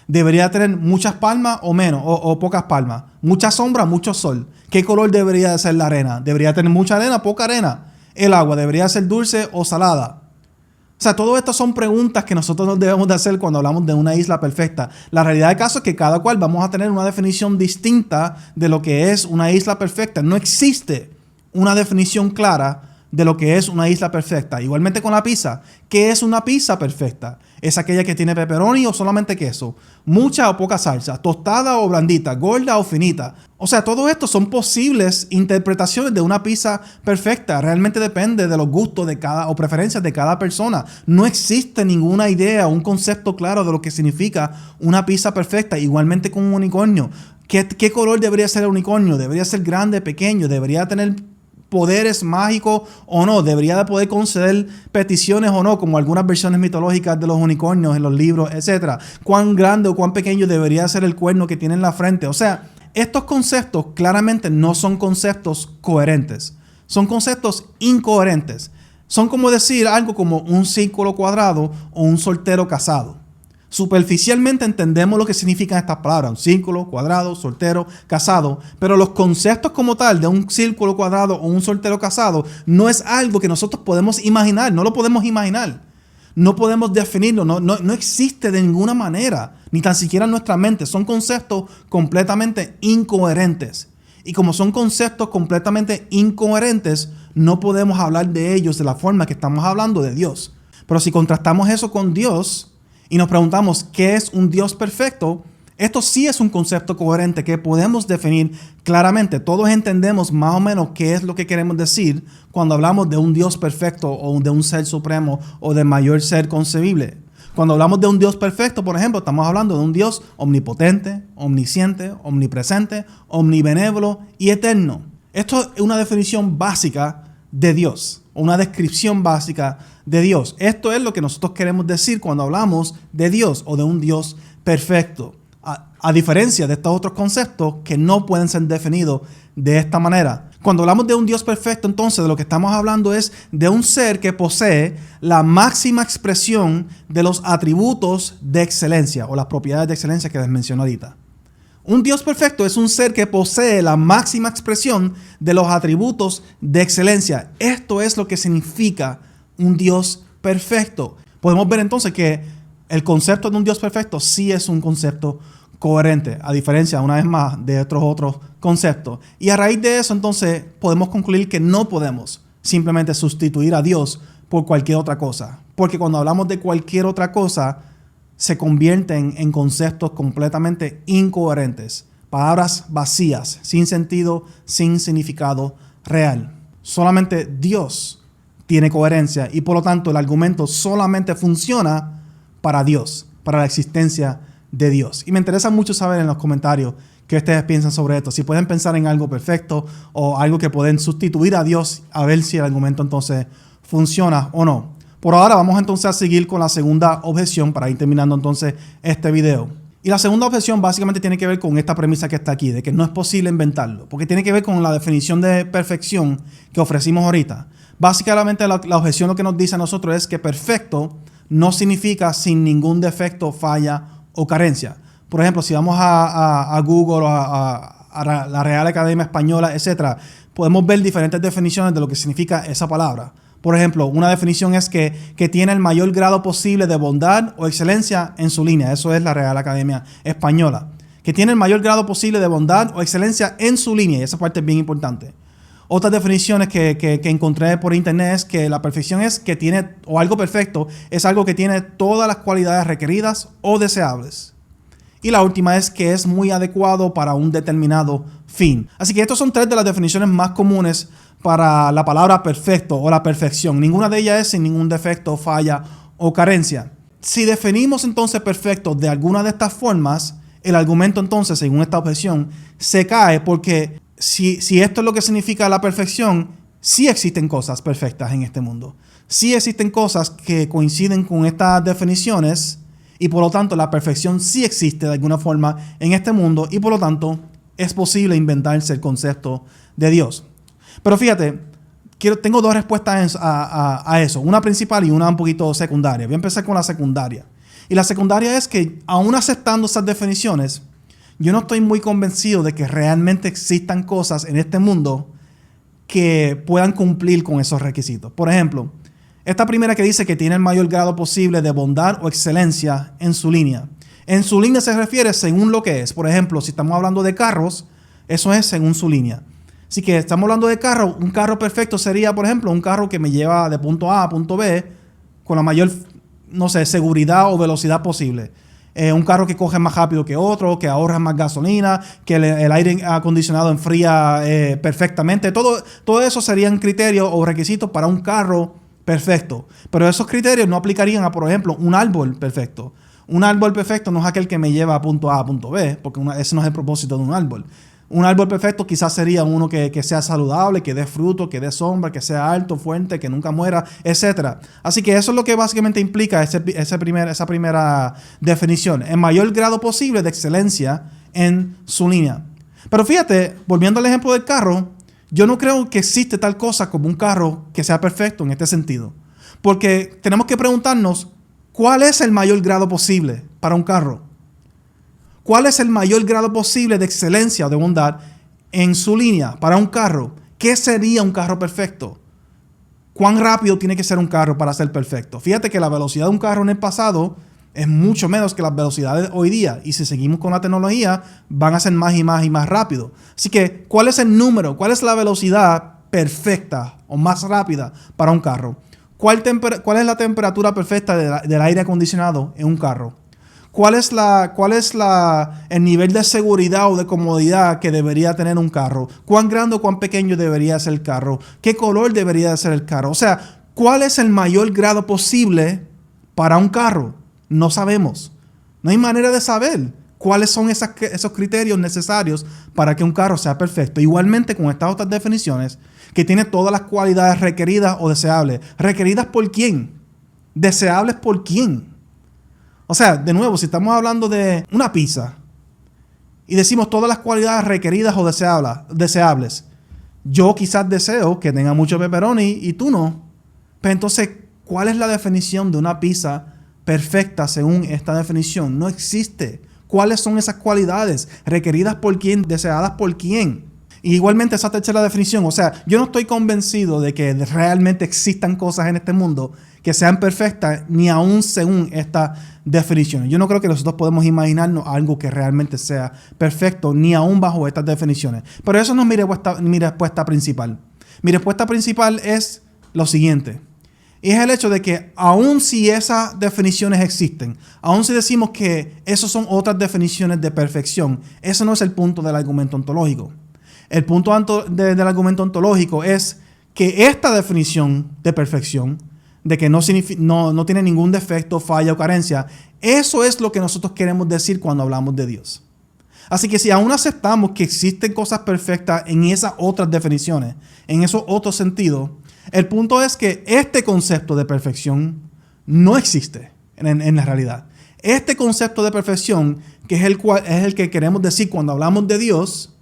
Debería tener muchas palmas o menos, o pocas palmas. Mucha sombra, mucho sol. ¿Qué color debería ser la arena? ¿Debería tener mucha arena, poca arena? ¿El agua debería ser dulce o salada? O sea, todo esto son preguntas que nosotros nos debemos de hacer cuando hablamos de una isla perfecta. La realidad del caso es que cada cual vamos a tener una definición distinta de lo que es una isla perfecta. No existe una definición clara de lo que es una isla perfecta. Igualmente con la pizza. ¿Qué es una pizza perfecta? ¿Es aquella que tiene pepperoni o solamente queso? ¿Mucha o poca salsa? ¿Tostada o blandita? ¿Gorda o finita? O sea, todo esto son posibles interpretaciones de una pizza perfecta. Realmente depende de los gustos de cada o preferencias de cada persona. No existe ninguna idea o un concepto claro de lo que significa una pizza perfecta. Igualmente con un unicornio. ¿Qué color debería ser el unicornio? ¿Debería ser grande, pequeño? ¿Debería tener poderes mágicos o no? ¿Debería de poder conceder peticiones o no? Como algunas versiones mitológicas de los unicornios en los libros, etc. ¿Cuán grande o cuán pequeño debería ser el cuerno que tiene en la frente? O sea, estos conceptos claramente no son conceptos coherentes. Son conceptos incoherentes. Son como decir algo como un círculo cuadrado o un soltero casado. Superficialmente entendemos lo que significan estas palabras, un círculo, cuadrado, soltero, casado, pero los conceptos como tal de un círculo cuadrado o un soltero casado no es algo que nosotros podemos imaginar, no lo podemos imaginar, no podemos definirlo, no existe de ninguna manera, ni tan siquiera en nuestra mente. Son conceptos completamente incoherentes. Y como son conceptos completamente incoherentes, no podemos hablar de ellos de la forma que estamos hablando de Dios. Pero si contrastamos eso con Dios y nos preguntamos qué es un Dios perfecto, esto sí es un concepto coherente que podemos definir claramente. Todos entendemos más o menos qué es lo que queremos decir cuando hablamos de un Dios perfecto o de un ser supremo o de mayor ser concebible. Cuando hablamos de un Dios perfecto, por ejemplo, estamos hablando de un Dios omnipotente, omnisciente, omnipresente, omnibenévolo y eterno. Esto es una definición básica de Dios, una descripción básica de Dios. Esto es lo que nosotros queremos decir cuando hablamos de Dios o de un Dios perfecto. A diferencia de estos otros conceptos que no pueden ser definidos de esta manera. Cuando hablamos de un Dios perfecto, entonces de lo que estamos hablando es de un ser que posee la máxima expresión de los atributos de excelencia o las propiedades de excelencia que les mencioné ahorita. Un Dios perfecto es un ser que posee la máxima expresión de los atributos de excelencia. Esto es lo que significa un Dios perfecto. Podemos ver entonces que el concepto de un Dios perfecto sí es un concepto coherente, a diferencia, una vez más, de otros conceptos. Y a raíz de eso, entonces, podemos concluir que no podemos simplemente sustituir a Dios por cualquier otra cosa. Porque cuando hablamos de cualquier otra cosa, se convierten en conceptos completamente incoherentes. Palabras vacías, sin sentido, sin significado real. Solamente Dios tiene coherencia y por lo tanto el argumento solamente funciona para Dios, para la existencia de Dios. Y me interesa mucho saber en los comentarios qué ustedes piensan sobre esto. Si pueden pensar en algo perfecto o algo que pueden sustituir a Dios, a ver si el argumento entonces funciona o no. Por ahora vamos entonces a seguir con la segunda objeción para ir terminando entonces este video. Y la segunda objeción básicamente tiene que ver con esta premisa que está aquí, de que no es posible inventarlo, porque tiene que ver con la definición de perfección que ofrecimos ahorita. Básicamente la objeción lo que nos dice a nosotros es que perfecto no significa sin ningún defecto, falla o carencia. Por ejemplo, si vamos a Google o a la Real Academia Española, etc., podemos ver diferentes definiciones de lo que significa esa palabra. Por ejemplo, una definición es que tiene el mayor grado posible de bondad o excelencia en su línea. Eso es la Real Academia Española. Que tiene el mayor grado posible de bondad o excelencia en su línea. Y esa parte es bien importante. Otras definiciones que encontré por internet es que la perfección es que tiene, o algo perfecto, es algo que tiene todas las cualidades requeridas o deseables. Y la última es que es muy adecuado para un determinado fin. Así que estas son tres de las definiciones más comunes para la palabra perfecto o la perfección. Ninguna de ellas es sin ningún defecto, falla o carencia. Si definimos entonces perfecto de alguna de estas formas, el argumento entonces, según esta objeción, se cae porque si esto es lo que significa la perfección, sí existen cosas perfectas en este mundo. Sí existen cosas que coinciden con estas definiciones y por lo tanto la perfección sí existe de alguna forma en este mundo y por lo tanto es posible inventarse el concepto de Dios. Pero fíjate, tengo dos respuestas a eso, una principal y una un poquito secundaria. Voy a empezar con la secundaria. Y la secundaria es que aún aceptando esas definiciones, yo no estoy muy convencido de que realmente existan cosas en este mundo que puedan cumplir con esos requisitos. Por ejemplo, esta primera que dice que tiene el mayor grado posible de bondad o excelencia en su línea. En su línea se refiere según lo que es. Por ejemplo, si estamos hablando de carros, eso es según su línea. Así que estamos hablando de carro. Un carro perfecto sería, por ejemplo, un carro que me lleva de punto A a punto B con la mayor, seguridad o velocidad posible. Un carro que coge más rápido que otro, que ahorra más gasolina, que el aire acondicionado enfría perfectamente. Todo eso serían criterios o requisitos para un carro perfecto. Pero esos criterios no aplicarían a, por ejemplo, un árbol perfecto. Un árbol perfecto no es aquel que me lleva a punto A a punto B, porque ese no es el propósito de un árbol. Un árbol perfecto quizás sería uno que sea saludable, que dé fruto, que dé sombra, que sea alto, fuerte, que nunca muera, etc. Así que eso es lo que básicamente implica esa primera definición. El mayor grado posible de excelencia en su línea. Pero fíjate, volviendo al ejemplo del carro, yo no creo que existe tal cosa como un carro que sea perfecto en este sentido. Porque tenemos que preguntarnos, ¿cuál es el mayor grado posible para un carro? ¿Cuál es el mayor grado posible de excelencia o de bondad en su línea para un carro? ¿Qué sería un carro perfecto? ¿Cuán rápido tiene que ser un carro para ser perfecto? Fíjate que la velocidad de un carro en el pasado es mucho menos que las velocidades hoy día. Y si seguimos con la tecnología, van a ser más y más y más rápido. Así que, ¿cuál es el número? ¿Cuál es la velocidad perfecta o más rápida para un carro? ¿Cuál es la temperatura perfecta del aire acondicionado en un carro? ¿Cuál es el nivel de seguridad o de comodidad que debería tener un carro? ¿Cuán grande o cuán pequeño debería ser el carro? ¿Qué color debería ser el carro? O sea, ¿cuál es el mayor grado posible para un carro? No sabemos. No hay manera de saber cuáles son esos criterios necesarios para que un carro sea perfecto. Igualmente con estas otras definiciones, que tiene todas las cualidades requeridas o deseables. ¿Requeridas por quién? ¿Deseables por quién? O sea, de nuevo, si estamos hablando de una pizza y decimos todas las cualidades requeridas o deseables, yo quizás deseo que tenga mucho pepperoni y tú no. Pero entonces, ¿cuál es la definición de una pizza perfecta según esta definición? No existe. ¿Cuáles son esas cualidades? ¿Requeridas por quién? ¿Deseadas por quién? Y igualmente esa tercera definición, o sea, yo no estoy convencido de que realmente existan cosas en este mundo que sean perfectas, ni aún según esta definición. Yo no creo que nosotros podemos imaginarnos algo que realmente sea perfecto, ni aún bajo estas definiciones. Pero eso no es mi respuesta principal. Mi respuesta principal es lo siguiente. Y es el hecho de que aun si esas definiciones existen, aun si decimos que esas son otras definiciones de perfección, ese no es el punto del argumento ontológico. El punto del argumento ontológico es que esta definición de perfección, de que no tiene ningún defecto, falla o carencia, eso es lo que nosotros queremos decir cuando hablamos de Dios. Así que si aún aceptamos que existen cosas perfectas en esas otras definiciones, en esos otros sentidos, el punto es que este concepto de perfección no existe en la realidad. Este concepto de perfección, que es el que queremos decir cuando hablamos de Dios,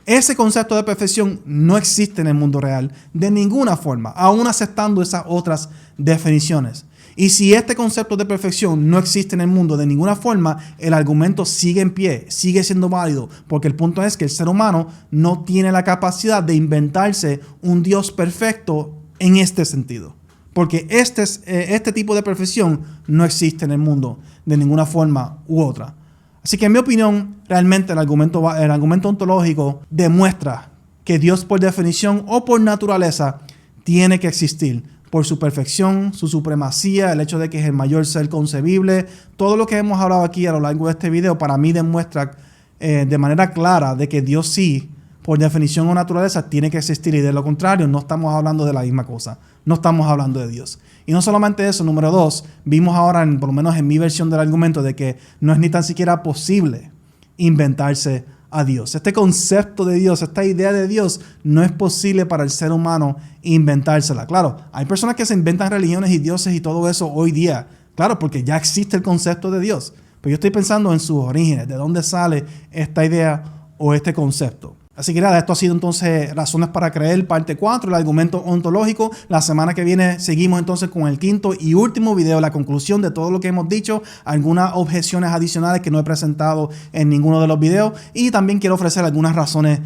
ese concepto de perfección no existe en el mundo real de ninguna forma, aún aceptando esas otras definiciones. Y si este concepto de perfección no existe en el mundo de ninguna forma, el argumento sigue en pie, sigue siendo válido, porque el punto es que el ser humano no tiene la capacidad de inventarse un Dios perfecto en este sentido. Porque este tipo de perfección no existe en el mundo de ninguna forma u otra. Así que en mi opinión, realmente el argumento ontológico demuestra que Dios por definición o por naturaleza tiene que existir por su perfección, su supremacía, el hecho de que es el mayor ser concebible. Todo lo que hemos hablado aquí a lo largo de este video para mí demuestra de manera clara de que Dios sí, por definición o naturaleza, tiene que existir, y de lo contrario no estamos hablando de la misma cosa. No estamos hablando de Dios. Y no solamente eso, número dos, vimos ahora, por lo menos en mi versión del argumento, de que no es ni tan siquiera posible inventarse a Dios. Este concepto de Dios, esta idea de Dios, no es posible para el ser humano inventársela. Claro, hay personas que se inventan religiones y dioses y todo eso hoy día. Claro, porque ya existe el concepto de Dios. Pero yo estoy pensando en sus orígenes, de dónde sale esta idea o este concepto. Así que nada, esto ha sido entonces Razones para Creer, parte 4, el argumento ontológico. La semana que viene seguimos entonces con el quinto y último video, la conclusión de todo lo que hemos dicho, algunas objeciones adicionales que no he presentado en ninguno de los videos, y también quiero ofrecer algunas razones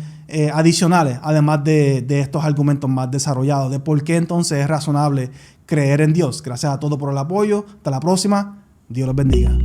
adicionales, además de estos argumentos más desarrollados, de por qué entonces es razonable creer en Dios. Gracias a todos por el apoyo. Hasta la próxima. Dios los bendiga.